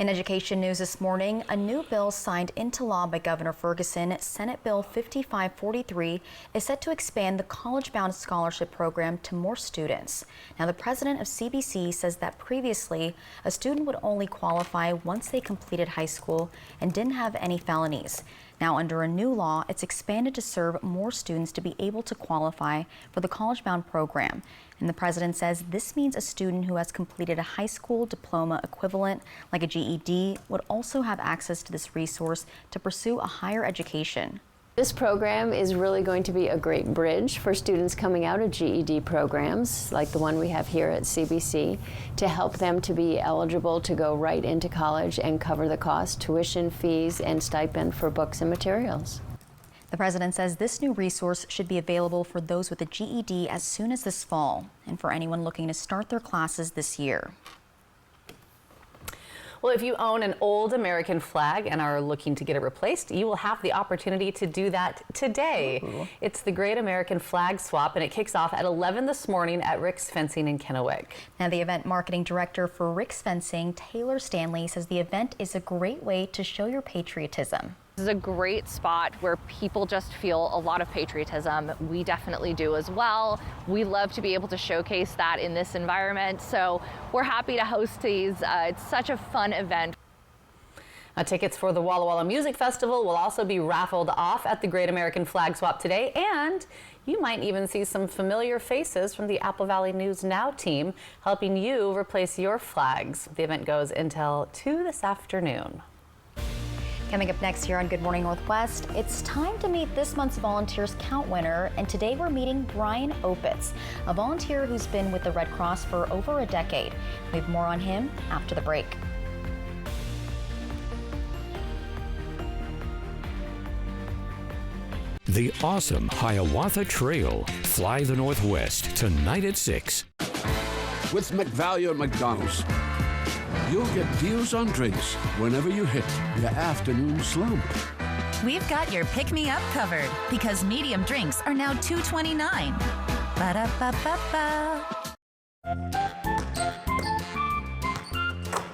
[SPEAKER 29] In education news this morning, a new bill signed into law by Governor Ferguson, Senate Bill 5543, is set to expand the college-bound scholarship program to more students. Now, the president of CBC says that previously, a student would only qualify once they completed high school and didn't have any felonies. Now, under a new law, it's expanded to serve more students to be able to qualify for the college-bound program. And the president says this means a student who has completed a high school diploma equivalent, like a GED, would also have access to this resource to pursue a higher education.
[SPEAKER 17] This program is really going to be a great bridge for students coming out of GED programs, like the one we have here at CBC, to help them to be eligible to go right into college and cover the cost, tuition, fees, and stipend for books and materials.
[SPEAKER 29] The president says this new resource should be available for those with a GED as soon as this fall, and for anyone looking to start their classes this year.
[SPEAKER 3] Well, if you own an old American flag and are looking to get it replaced, you will have the opportunity to do that today. Ooh. It's the Great American Flag Swap, and it kicks off at 11 this morning at Rick's Fencing in Kennewick.
[SPEAKER 29] Now, the event marketing director for Rick's Fencing, Taylor Stanley, says the event is a great way to show your patriotism.
[SPEAKER 18] This is a great spot where people just feel a lot of patriotism. We definitely do as well. We love to be able to showcase that in this environment, so we're happy to host these. It's such a fun event.
[SPEAKER 3] Tickets for the Walla Walla Music Festival will also be raffled off at the Great American Flag Swap today, and You might even see some familiar faces from the Apple Valley News Now team helping you replace your flags. The event goes until 2 this afternoon.
[SPEAKER 29] Coming up next here on Good Morning Northwest, it's time to meet this month's Volunteers Count winner, and today we're meeting Brian Opitz, a volunteer who's been with the Red Cross for over a decade. We have more on him after the break.
[SPEAKER 1] The awesome Hiawatha Trail. Fly the Northwest tonight at 6.
[SPEAKER 4] With McValue at McDonald's, you'll get deals on drinks whenever you hit your afternoon slump.
[SPEAKER 5] We've got your pick-me-up covered because medium drinks are now $2.29. Ba-da-ba-ba-ba.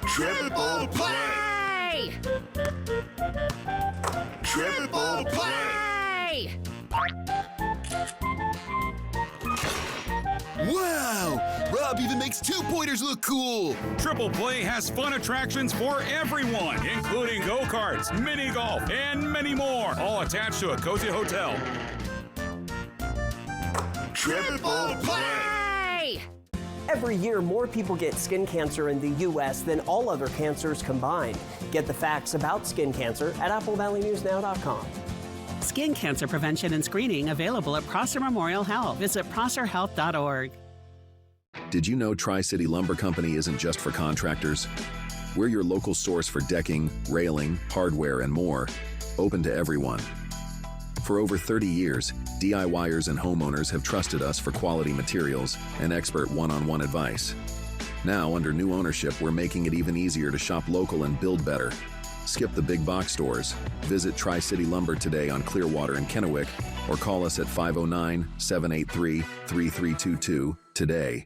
[SPEAKER 6] Triple play! Triple play!
[SPEAKER 19] Wow! Rob even makes two-pointers look cool!
[SPEAKER 20] Triple Play has fun attractions for everyone, including go-karts, mini golf, and many more, all attached to a cozy hotel.
[SPEAKER 6] Triple play!
[SPEAKER 21] Every year, more people get skin cancer in the U.S. than all other cancers combined. Get the facts about skin cancer at AppleValleyNewsNow.com.
[SPEAKER 22] Skin cancer prevention and screening available at Prosser Memorial Health. Visit prosserhealth.org.
[SPEAKER 24] Did you know Tri-City Lumber Company isn't just for contractors? We're your local source for decking, railing, hardware, and more, open to everyone. For over 30 years, DIYers and homeowners have trusted us for quality materials and expert one-on-one advice. Now, under new ownership, we're making it even easier to shop local and build better. Skip the big box stores. Visit Tri-City Lumber today on Clearwater and Kennewick, or call us at 509-783-3322 today.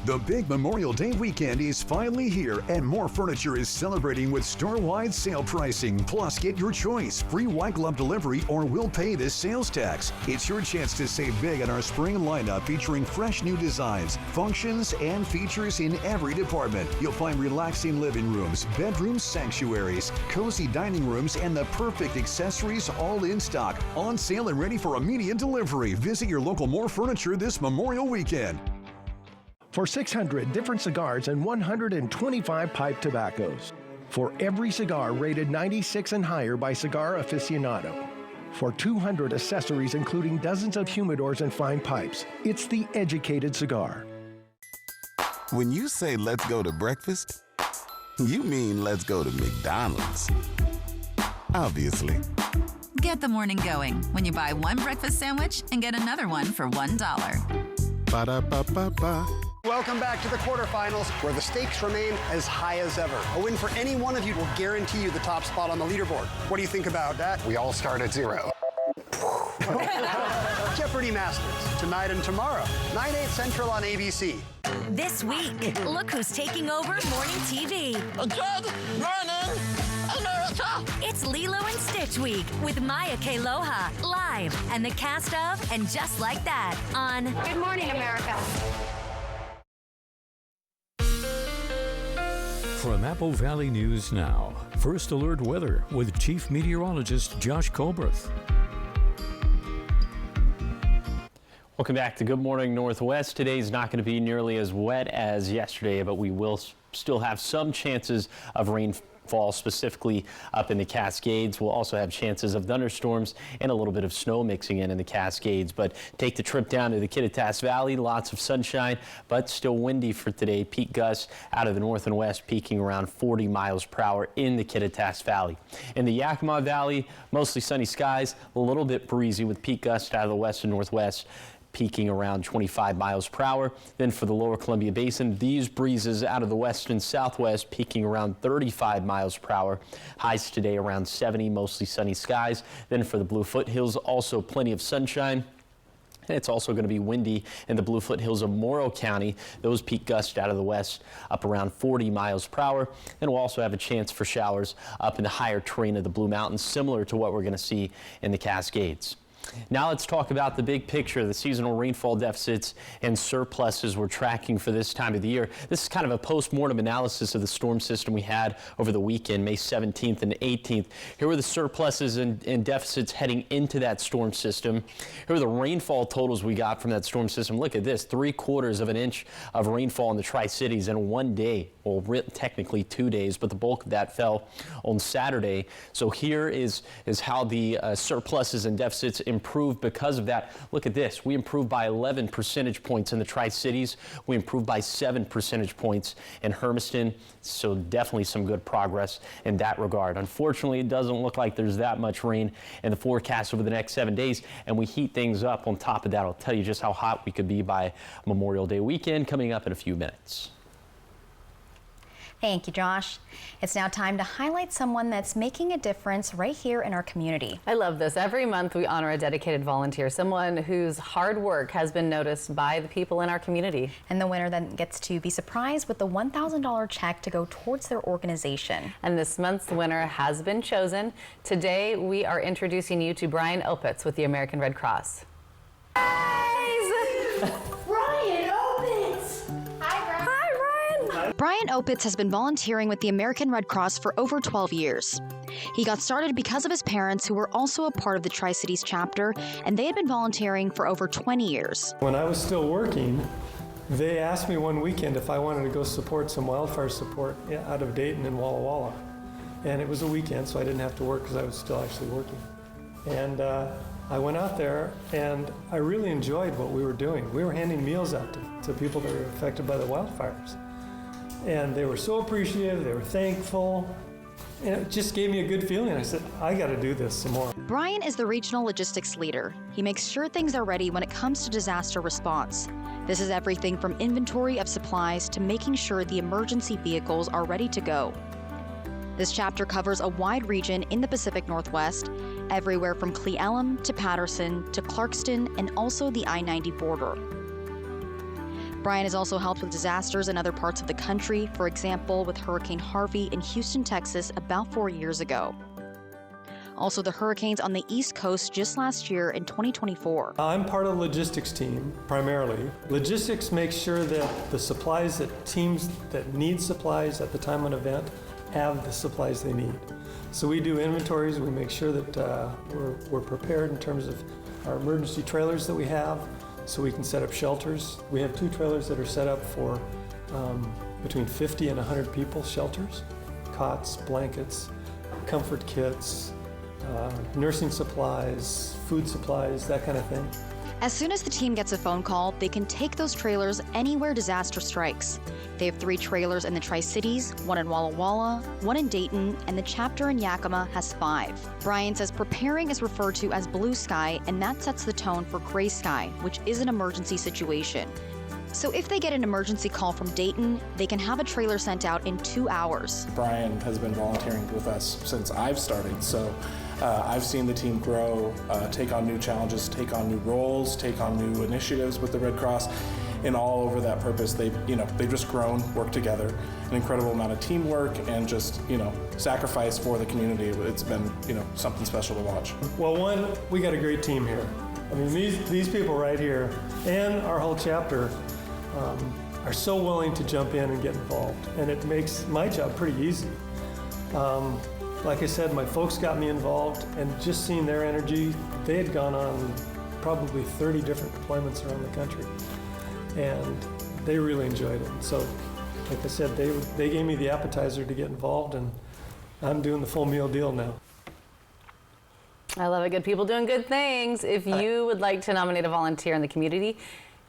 [SPEAKER 25] The big Memorial Day weekend is finally here, and More Furniture is celebrating with store-wide sale pricing. Plus, get your choice, free white glove delivery, or we'll pay the sales tax. It's your chance to save big on our spring lineup featuring fresh new designs, functions, and features in every department. You'll find relaxing living rooms, bedroom sanctuaries, cozy dining rooms, and the perfect accessories all in stock, on sale and ready for immediate delivery. Visit your local More Furniture this Memorial weekend.
[SPEAKER 26] For 600 different cigars and 125 pipe tobaccos. For every cigar rated 96 and higher by Cigar Aficionado. For 200 accessories including dozens of humidors and fine pipes. It's the educated cigar.
[SPEAKER 27] When you say let's go to breakfast, you mean let's go to McDonald's. Obviously.
[SPEAKER 5] Get the morning going when you buy one breakfast sandwich and get another one for $1.
[SPEAKER 27] Ba-da-ba-ba-ba.
[SPEAKER 32] Welcome back to the quarterfinals, where the stakes remain as high as ever. A win for any one of you will guarantee you the top spot on the leaderboard. What do you think about that?
[SPEAKER 27] We all start at 0.
[SPEAKER 32] Jeopardy Masters, tonight and tomorrow, 9/8 Central on ABC.
[SPEAKER 5] This week, look who's taking over morning TV.
[SPEAKER 6] Good morning, America!
[SPEAKER 5] It's Lilo and Stitch Week with Maya Kealoha live and the cast of And Just Like That on Good Morning America.
[SPEAKER 1] From Apple Valley News Now, First Alert Weather with Chief Meteorologist Josh Colbreth.
[SPEAKER 2] Welcome back to Good Morning Northwest. Today is not going to be nearly as wet as yesterday, but we will still have some chances of rainfall, specifically up in the Cascades. We'll also have chances of thunderstorms and a little bit of snow mixing in the Cascades. But take the trip down to the Kittitas Valley. Lots of sunshine, but still windy for today. Peak gusts out of the north and west peaking around 40 miles per hour in the Kittitas Valley. In the Yakima Valley, mostly sunny skies, a little bit breezy with peak gusts out of the west and northwest peaking around 25 miles per hour. Then for the lower Columbia Basin, these breezes out of the west and southwest peaking around 35 miles per hour. Highs today around 70, mostly sunny skies. Then for the Blue Foothills, also plenty of sunshine. And it's also going to be windy in the Blue Foothills of Morrow County. Those peak gusts out of the west up around 40 miles per hour. And we'll also have a chance for showers up in the higher terrain of the Blue Mountains, similar to what we're going to see in the Cascades. Now let's talk about the big picture, the seasonal rainfall deficits and surpluses we're tracking for this time of the year. This is kind of a post-mortem analysis of the storm system we had over the weekend, May 17th and 18th. Here were the surpluses and deficits heading into that storm system. Here are the rainfall totals we got from that storm system. Look at this, 3/4 of an inch of rainfall in the Tri-Cities in one day. Well, technically 2 days, but the bulk of that fell on Saturday. So here is how the surpluses and deficits improved because of that. Look at this. We improved by 11 percentage points in the Tri-Cities. We improved by 7 percentage points in Hermiston. So definitely some good progress in that regard. Unfortunately, it doesn't look like there's that much rain in the forecast over the next 7 days, and we heat things up on top of that. I'll tell you just how hot we could be by Memorial Day weekend coming up in a few minutes.
[SPEAKER 29] Thank you, Josh. It's now time to highlight someone that's making a difference right here in our community.
[SPEAKER 3] I love this. Every month we honor a dedicated volunteer, someone whose hard work has been noticed by the people in our community.
[SPEAKER 29] And the winner then gets to be surprised with the $1,000 check to go towards their organization.
[SPEAKER 3] And this month's winner has been chosen. Today we are introducing you to Brian Opitz with the American Red Cross.
[SPEAKER 7] Brian Opitz has been volunteering with the American Red Cross for over 12 years. He got started because of his parents, who were also a part of the Tri-Cities chapter, and they had been volunteering for over 20 years.
[SPEAKER 8] When I was still working, they asked me one weekend if I wanted to go support some wildfire support out of Dayton and Walla Walla. And it was a weekend, so I didn't have to work because I was still actually working. And I went out there, and I really enjoyed what we were doing. We were handing meals out to people that were affected by the wildfires. And they were so appreciative, they were thankful, and it just gave me a good feeling. I said, I got to do this some more.
[SPEAKER 7] Brian is the regional logistics leader. He makes sure things are ready when it comes to disaster response. This is everything from inventory of supplies to making sure the emergency vehicles are ready to go. This chapter covers a wide region in the Pacific Northwest, everywhere from Cle Elum to Patterson to Clarkston and also the I-90 border. Brian has also helped with disasters in other parts of the country, for example, with Hurricane Harvey in Houston, Texas, about 4 years ago. Also, the hurricanes on the East Coast just last year in 2024.
[SPEAKER 8] I'm part of the logistics team, primarily. Logistics makes sure that the supplies that teams that need supplies at the time of an event have the supplies they need. So we do inventories, we make sure that we're prepared in terms of our emergency trailers that we have, so we can set up shelters. We have 2 trailers that are set up for between 50 and 100 people shelters, cots, blankets, comfort kits, nursing supplies, food supplies, that kind of thing.
[SPEAKER 7] As soon as the team gets a phone call, they can take those trailers anywhere disaster strikes. They have 3 trailers in the Tri-Cities, 1 in Walla Walla, 1 in Dayton, and the chapter in Yakima has 5. Brian says preparing is referred to as blue sky, and that sets the tone for gray sky, which is an emergency situation. So if they get an emergency call from Dayton, they can have a trailer sent out in 2 hours.
[SPEAKER 9] Brian has been volunteering with us since I've started, so I've seen the team grow, take on new challenges, take on new roles, take on new initiatives with the Red Cross, and all over that purpose, they've just grown, worked together, an incredible amount of teamwork and just, sacrifice for the community. It's been, something special to watch.
[SPEAKER 8] Well, one, we got a great team here. I mean, these people right here and our whole chapter are so willing to jump in and get involved, and it makes my job pretty easy. Like I said, my folks got me involved, and just seeing their energy, they had gone on probably 30 different deployments around the country, and they really enjoyed it. So, like I said, they gave me the appetizer to get involved, and I'm doing the full meal deal now.
[SPEAKER 3] I love it. Good people doing good things. If you would like to nominate a volunteer in the community,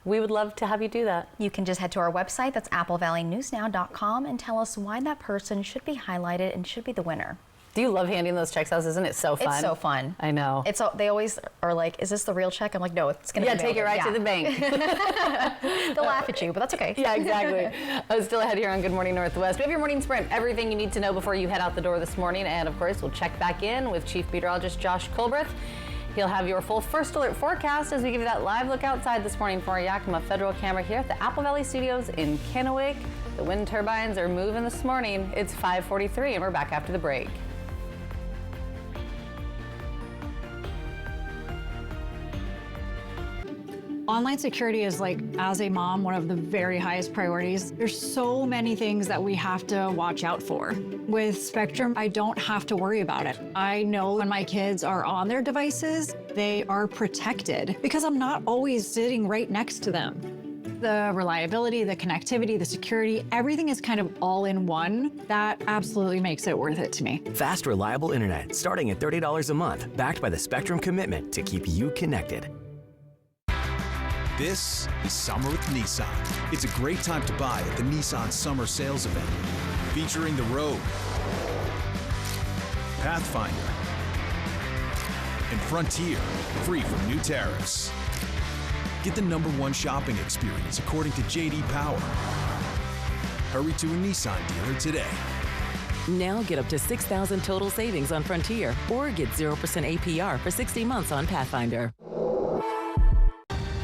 [SPEAKER 3] we would love to have you do that.
[SPEAKER 29] You can just head to our website, that's applevalley.newsnow.com, and tell us why that person should be highlighted and should be the winner.
[SPEAKER 3] Do you love handing those checks out? Isn't it so fun?
[SPEAKER 29] It's so fun.
[SPEAKER 3] I know.
[SPEAKER 29] They always are like, is this the real check? I'm like, no, it's going to be
[SPEAKER 3] take it right to the bank.
[SPEAKER 29] They'll laugh at you, but that's okay.
[SPEAKER 3] Yeah, exactly. Still ahead here on Good Morning Northwest. We have your morning sprint, everything you need to know before you head out the door this morning. And of course, we'll check back in with Chief Meteorologist Josh Colbreth. He'll have your full first alert forecast as we give you that live look outside this morning for our Yakima Federal camera here at the Apple Valley Studios in Kennewick. The wind turbines are moving this morning. It's 5:43 and we're back after the break.
[SPEAKER 10] Online security is, like, as a mom, one of the very highest priorities. There's so many things that we have to watch out for. With Spectrum, I don't have to worry about it. I know when my kids are on their devices, they are protected because I'm not always sitting right next to them. The reliability, the connectivity, the security, everything is kind of all in one. That absolutely makes it worth it to me.
[SPEAKER 11] Fast, reliable internet starting at $30 a month, backed by the Spectrum commitment to keep you connected.
[SPEAKER 12] This is summer with Nissan. It's a great time to buy at the Nissan Summer Sales Event, featuring the Rogue, Pathfinder, and Frontier, free from new tariffs. Get the #1 shopping experience according to J.D. Power. Hurry to a Nissan dealer today.
[SPEAKER 13] Now get up to $6,000 total savings on Frontier, or get 0% APR for 60 months on Pathfinder.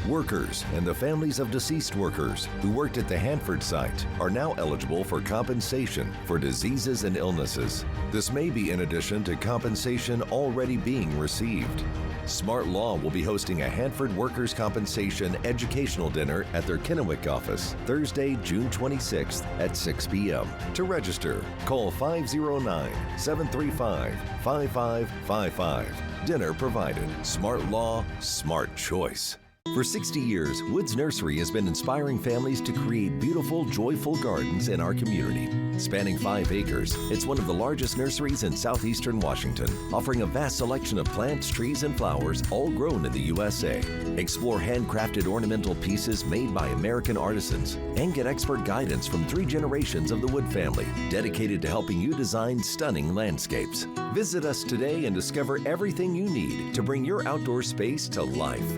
[SPEAKER 14] Workers and the families of deceased workers who worked at the Hanford site are now eligible for compensation for diseases and illnesses. This may be in addition to compensation already being received. Smart Law will be hosting a Hanford Workers' Compensation educational dinner at their Kennewick office Thursday, June 26th at 6 p.m. To register, call 509-735-5555. Dinner provided. Smart Law, smart choice. For 60 years, Woods Nursery has been inspiring families to create beautiful, joyful gardens in our community. Spanning 5 acres, it's one of the largest nurseries in southeastern Washington, offering a vast selection of plants, trees, and flowers, all grown in the USA. Explore handcrafted ornamental pieces made by American artisans, and get expert guidance from 3 generations of the Wood family, dedicated to helping you design stunning landscapes. Visit us today and discover everything you need to bring your outdoor space to life.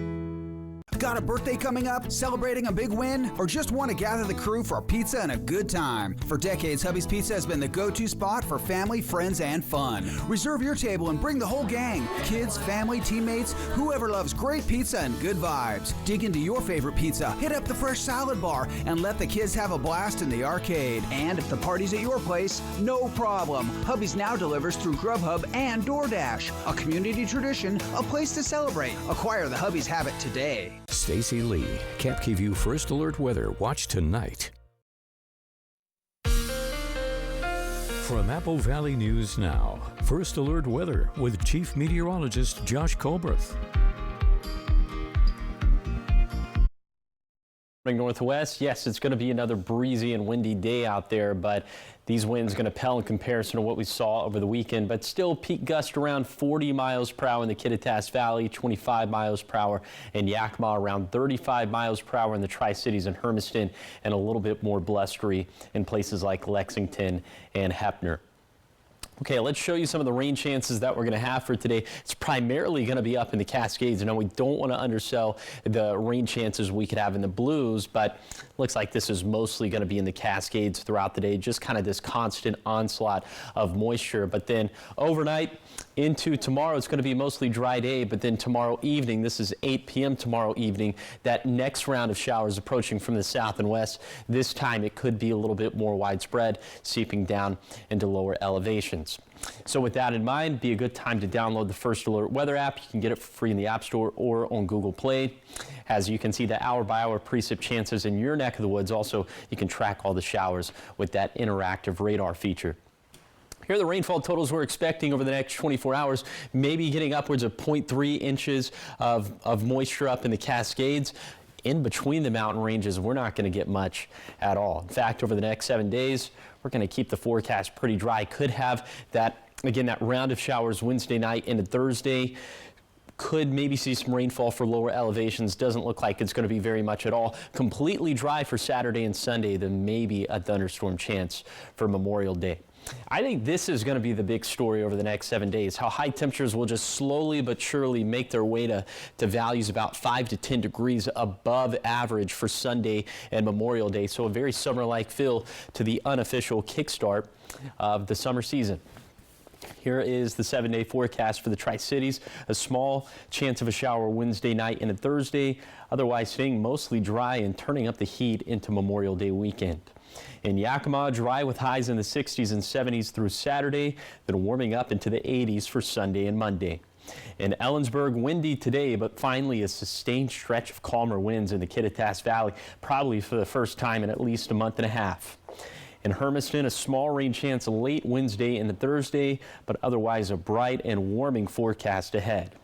[SPEAKER 15] Got a birthday coming up, celebrating a big win, or just want to gather the crew for a pizza and a good time? For decades, Hubby's Pizza has been the go-to spot for family, friends, and fun. Reserve your table and bring the whole gang. Kids, family, teammates, whoever loves great pizza and good vibes. Dig into your favorite pizza, hit up the fresh salad bar, and let the kids have a blast in the arcade. And if the party's at your place, no problem. Hubby's now delivers through Grubhub and DoorDash. A community tradition, a place to celebrate. Acquire the Hubby's habit today.
[SPEAKER 1] Stacy Lee, KapKVU First Alert Weather. Watch tonight. From Apple Valley News Now, First Alert Weather with Chief Meteorologist Josh Colbreth.
[SPEAKER 2] Northwest, yes, it's going to be another breezy and windy day out there, but these winds going to pale in comparison to what we saw over the weekend, but still peak gust around 40 miles per hour in the Kittitas Valley, 25 miles per hour in Yakima, around 35 miles per hour in the Tri-Cities and Hermiston, and a little bit more blustery in places like Lexington and Heppner. Okay, let's show you some of the rain chances that we're going to have for today. It's primarily going to be up in the Cascades. Now, we don't want to undersell the rain chances we could have in the Blues, but looks like this is mostly going to be in the Cascades throughout the day, just kind of this constant onslaught of moisture. But then overnight into tomorrow, it's going to be mostly dry day, but then tomorrow evening, this is 8 p.m. tomorrow evening, that next round of showers approaching from the south and west. This time it could be a little bit more widespread, seeping down into lower elevations. So with that in mind, be a good time to download the First Alert Weather app. You can get it for free in the App Store or on Google Play. As you can see, the hour-by-hour precip chances in your neck of the woods. Also, you can track all the showers with that interactive radar feature. Here are the rainfall totals we're expecting over the next 24 hours, maybe getting upwards of 0.3 inches of moisture up in the Cascades. In between the mountain ranges, we're not going to get much at all. In fact, over the next 7 days, we're going to keep the forecast pretty dry. Could have that, again, that round of showers Wednesday night into Thursday. Could maybe see some rainfall for lower elevations. Doesn't look like it's going to be very much at all. Completely dry for Saturday and Sunday. Then maybe a thunderstorm chance for Memorial Day. I think this is going to be the big story over the next 7 days, how high temperatures will just slowly but surely make their way to values about 5 to 10 degrees above average for Sunday and Memorial Day. So a very summer-like feel to the unofficial kickstart of the summer season. Here is the 7-day forecast for the Tri-Cities. A small chance of a shower Wednesday night into Thursday, otherwise staying mostly dry and turning up the heat into Memorial Day weekend. In Yakima, dry with highs in the 60s and 70s through Saturday, then warming up into the 80s for Sunday and Monday. In Ellensburg, windy today, but finally a sustained stretch of calmer winds in the Kittitas Valley, probably for the first time in at least a month and a half. In Hermiston, a small rain chance late Wednesday and Thursday, but otherwise a bright and warming forecast ahead.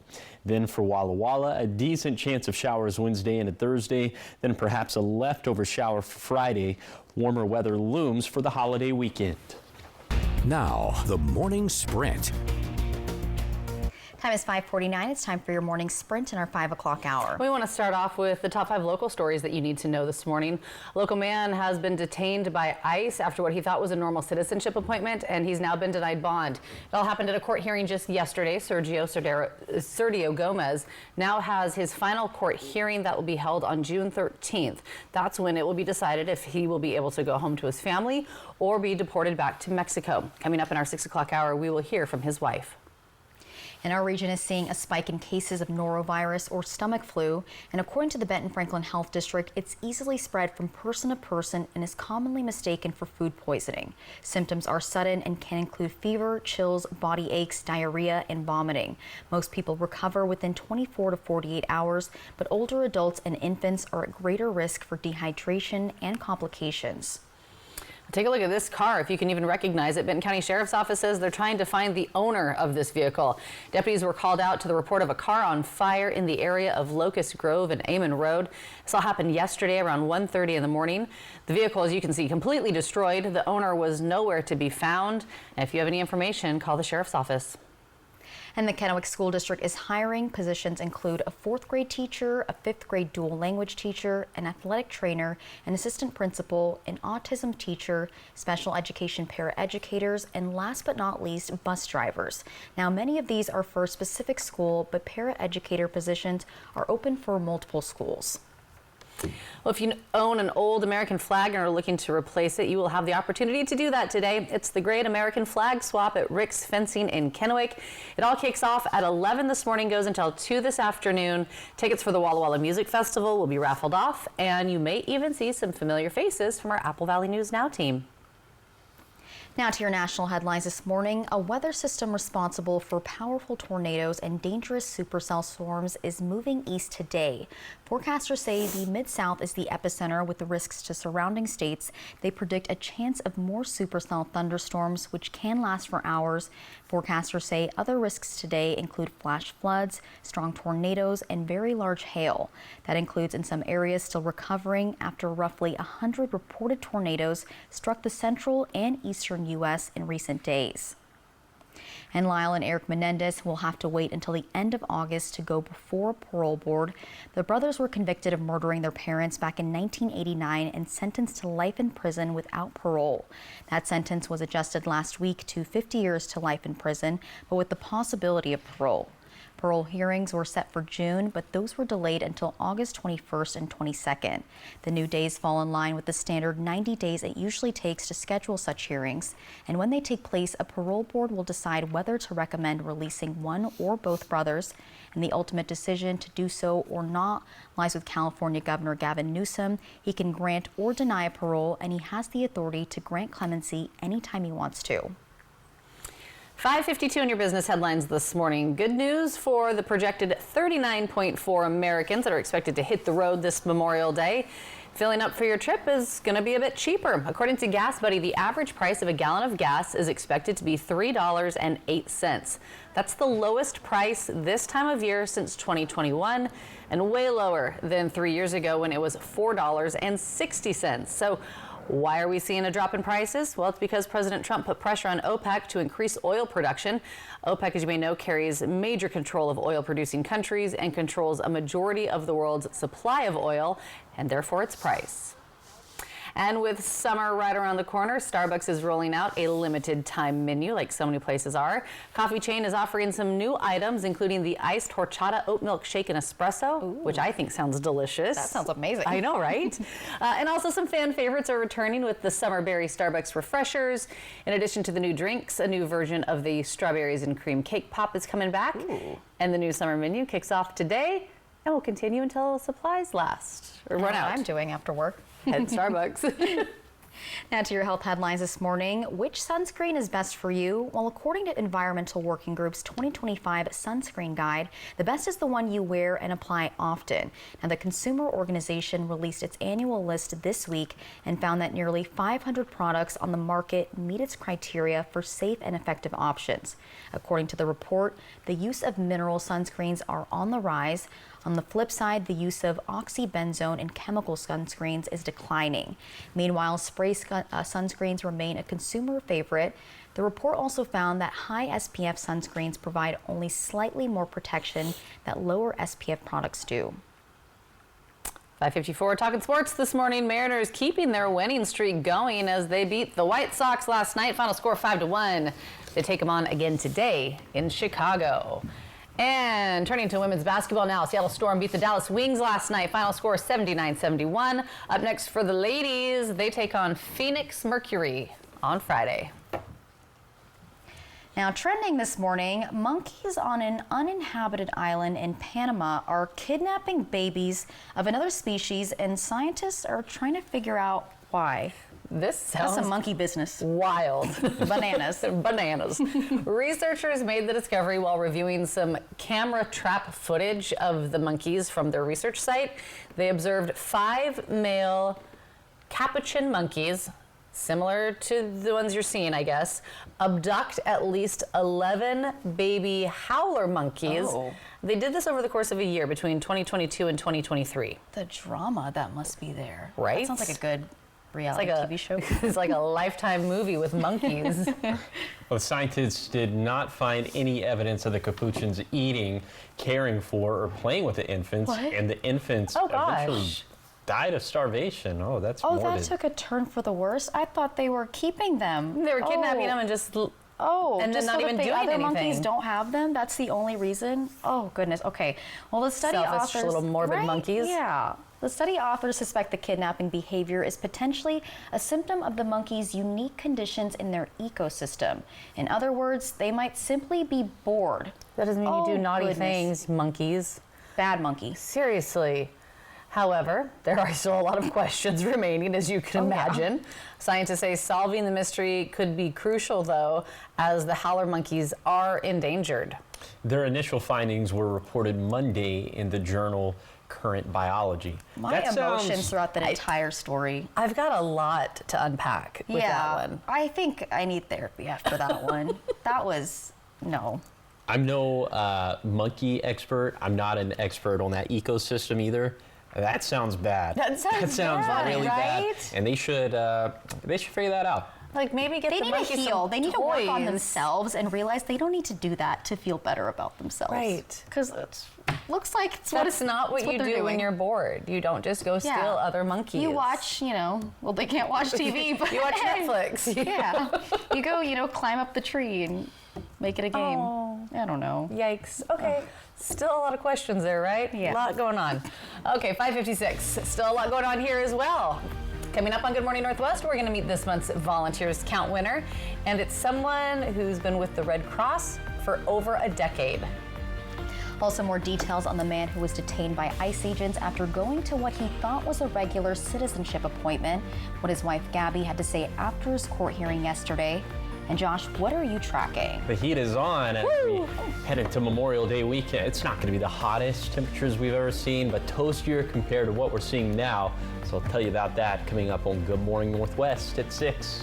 [SPEAKER 2] Then for Walla Walla, a decent chance of showers Wednesday and Thursday, then perhaps a leftover shower for Friday. Warmer weather looms for the holiday weekend.
[SPEAKER 1] Now, the morning sprint.
[SPEAKER 29] Time is 5:49. It's time for your morning sprint in our 5 o'clock hour.
[SPEAKER 3] We want to start off with the top 5 local stories that you need to know this morning. A local man has been detained by ICE after what he thought was a normal citizenship appointment, and he's now been denied bond. It all happened at a court hearing just yesterday. Sergio Gomez now has his final court hearing that will be held on June 13th. That's when it will be decided if he will be able to go home to his family or be deported back to Mexico. Coming up in our 6 o'clock hour, we will hear from his wife.
[SPEAKER 29] And our region is seeing a spike in cases of norovirus or stomach flu. And according to the Benton Franklin Health District, it's easily spread from person to person and is commonly mistaken for food poisoning. Symptoms are sudden and can include fever, chills, body aches, diarrhea, and vomiting. Most people recover within 24 to 48 hours, but older adults and infants are at greater risk for dehydration and complications.
[SPEAKER 3] Take a look at this car, if you can even recognize it. Benton County Sheriff's Office says they're trying to find the owner of this vehicle. Deputies were called out to the report of a car on fire in the area of Locust Grove and Amon Road. This all happened yesterday around 1:30 in the morning. The vehicle, as you can see, completely destroyed. The owner was nowhere to be found. And if you have any information, call the Sheriff's Office.
[SPEAKER 29] And the Kennewick School District is hiring. Positions include a 4th grade teacher, a 5th grade dual language teacher, an athletic trainer, an assistant principal, an autism teacher, special education paraeducators, and last but not least, bus drivers. Now, many of these are for a specific school, but paraeducator positions are open for multiple schools.
[SPEAKER 3] Well, if you own an old American flag and are looking to replace it, you will have the opportunity to do that today. It's the Great American Flag Swap at Rick's Fencing in Kennewick. It all kicks off at 11 this morning, goes until 2 this afternoon. Tickets for the Walla Walla Music Festival will be raffled off, and you may even see some familiar faces from our Apple Valley News Now team.
[SPEAKER 29] Now to your national headlines this morning. A weather system responsible for powerful tornadoes and dangerous supercell storms is moving east today. Forecasters say the Mid-South is the epicenter with the risks to surrounding states. They predict a chance of more supercell thunderstorms, which can last for hours. Forecasters say other risks today include flash floods, strong tornadoes, and very large hail. That includes in some areas still recovering after roughly 100 reported tornadoes struck the central and eastern U.S. in recent days. And Lyle and Eric Menendez will have to wait until the end of August to go before a parole board. The brothers were convicted of murdering their parents back in 1989 and sentenced to life in prison without parole. That sentence was adjusted last week to 50 years to life in prison, but with the possibility of parole. Parole hearings were set for June, but those were delayed until August 21st and 22nd. The new days fall in line with the standard 90 days it usually takes to schedule such hearings. And when they take place, a parole board will decide whether to recommend releasing one or both brothers. And the ultimate decision to do so or not lies with California Governor Gavin Newsom. He can grant or deny a parole, and he has the authority to grant clemency anytime he wants to.
[SPEAKER 3] 5:52 in your business headlines this morning. Good news for the projected 39.4 Americans that are expected to hit the road this Memorial Day. Filling up for your trip is going to be a bit cheaper. According to Gas Buddy, the average price of a gallon of gas is expected to be $3.08. That's the lowest price this time of year since 2021 and way lower than 3 years ago when it was $4.60. So why are we seeing a drop in prices? Well, it's because President Trump put pressure on OPEC to increase oil production. OPEC, as you may know, carries major control of oil-producing countries and controls a majority of the world's supply of oil, and therefore its price. And with summer right around the corner, Starbucks is rolling out a limited time menu like so many places are. Coffee chain is offering some new items, including the iced horchata oat milk shake and espresso, which I think sounds delicious.
[SPEAKER 29] That sounds amazing.
[SPEAKER 3] I know, right? And also some fan favorites are returning with the Summer Berry Starbucks Refreshers. In addition to the new drinks, a new version of the Strawberries and Cream Cake Pop is coming back. And the new summer menu kicks off today and will continue until supplies last or run out.
[SPEAKER 29] I'm doing after work.
[SPEAKER 3] At Starbucks.
[SPEAKER 29] Now to your health headlines this morning. Which sunscreen is best for you? Well, according to Environmental Working Group's 2025 sunscreen guide, the best is the one you wear and apply often. Now, the consumer organization released its annual list this week and found that nearly 500 products on the market meet its criteria for safe and effective options. According to the report, the use of mineral sunscreens are on the rise. On the flip side, the use of oxybenzone and chemical sunscreens is declining. Meanwhile, spray sunscreens remain a consumer favorite. The report also found that high SPF sunscreens provide only slightly more protection that lower SPF products do.
[SPEAKER 3] 5:54, talking sports this morning. Mariners keeping their winning streak going as they beat the White Sox last night. Final score 5-1. They take them on again today in Chicago. And turning to women's basketball now, Seattle Storm beat the Dallas Wings last night. Final score 79-71. Up next for the ladies, they take on Phoenix Mercury on Friday.
[SPEAKER 29] Now, trending this morning, monkeys on an uninhabited island in Panama are kidnapping babies of another species, and scientists are trying to figure out why.
[SPEAKER 3] This sounds
[SPEAKER 29] That's some monkey business.
[SPEAKER 3] Wild.
[SPEAKER 29] Bananas.
[SPEAKER 3] Bananas. Researchers made the discovery while reviewing some camera trap footage of the monkeys from their research site. They observed 5 male capuchin monkeys, similar to the ones you're seeing, I guess, abduct at least 11 baby howler monkeys.
[SPEAKER 29] Oh.
[SPEAKER 3] They did this over the course of a year between 2022 and 2023.
[SPEAKER 29] The drama that must be there.
[SPEAKER 3] Right?
[SPEAKER 29] That sounds like a good reality TV show.
[SPEAKER 3] It's like a Lifetime movie with monkeys.
[SPEAKER 2] Well, scientists did not find any evidence of the capuchins eating, caring for, or playing with the infants.
[SPEAKER 29] What?
[SPEAKER 2] And the infants eventually died of starvation. Oh, that's morbid.
[SPEAKER 29] That took a turn for the worse. I thought they were keeping them.
[SPEAKER 3] They were kidnapping them and just...
[SPEAKER 29] and
[SPEAKER 3] then not even doing
[SPEAKER 29] other
[SPEAKER 3] anything.
[SPEAKER 29] monkeys don't have them? That's the only reason? Oh, goodness. Okay. Well, the study
[SPEAKER 3] Selfish
[SPEAKER 29] authors...
[SPEAKER 3] little morbid monkeys.
[SPEAKER 29] Yeah. The study authors suspect the kidnapping behavior is potentially a symptom of the monkeys' unique conditions in their ecosystem. In other words, they might simply be bored.
[SPEAKER 3] That doesn't mean you do naughty things, monkeys.
[SPEAKER 29] Bad monkeys.
[SPEAKER 3] Seriously. However, there are still a lot of questions remaining, as you can imagine.
[SPEAKER 29] Yeah.
[SPEAKER 3] Scientists say solving the mystery could be crucial, though, as the howler monkeys are endangered.
[SPEAKER 2] Their initial findings were reported Monday in the journal Current Biology.
[SPEAKER 29] My emotions throughout the entire story.
[SPEAKER 3] I've got a lot to unpack with that one.
[SPEAKER 29] I think I need therapy after that one. That was, no.
[SPEAKER 2] I'm no monkey expert. I'm not an expert on that ecosystem either. That sounds bad.
[SPEAKER 29] That sounds bad,
[SPEAKER 2] really
[SPEAKER 29] right?
[SPEAKER 2] bad. And they should figure that out.
[SPEAKER 3] Like maybe get
[SPEAKER 29] they
[SPEAKER 3] the
[SPEAKER 29] need to
[SPEAKER 3] monkeys
[SPEAKER 29] heal.
[SPEAKER 3] some
[SPEAKER 29] They need to work on
[SPEAKER 3] toys.
[SPEAKER 29] themselves and realize they don't need to do that to feel better about themselves.
[SPEAKER 3] Right.
[SPEAKER 29] Because it looks like it's
[SPEAKER 3] That's not what you
[SPEAKER 29] they're
[SPEAKER 3] do when
[SPEAKER 29] doing.
[SPEAKER 3] you're bored. You don't just go steal other monkeys.
[SPEAKER 29] You watch, well, they can't watch TV, but
[SPEAKER 3] you watch Netflix.
[SPEAKER 29] Yeah. You go, climb up the tree and make it a game.
[SPEAKER 3] Oh.
[SPEAKER 29] I don't know.
[SPEAKER 3] Yikes. Okay. Still a lot of questions there, right?
[SPEAKER 29] Yeah.
[SPEAKER 3] A lot going on. Okay, 5:56. Still a lot going on here as well. Coming up on Good Morning Northwest, we're going to meet this month's Volunteers Count winner, and it's someone who's been with the Red Cross for over a decade.
[SPEAKER 29] Also, more details on the man who was detained by ICE agents after going to what he thought was a regular citizenship appointment, what his wife Gabby had to say after his court hearing yesterday. And Josh, what are you tracking?
[SPEAKER 2] The heat is on as we head into Memorial Day weekend. It's not going to be the hottest temperatures we've ever seen, but toastier compared to what we're seeing now. So I'll tell you about that coming up on Good Morning Northwest at 6.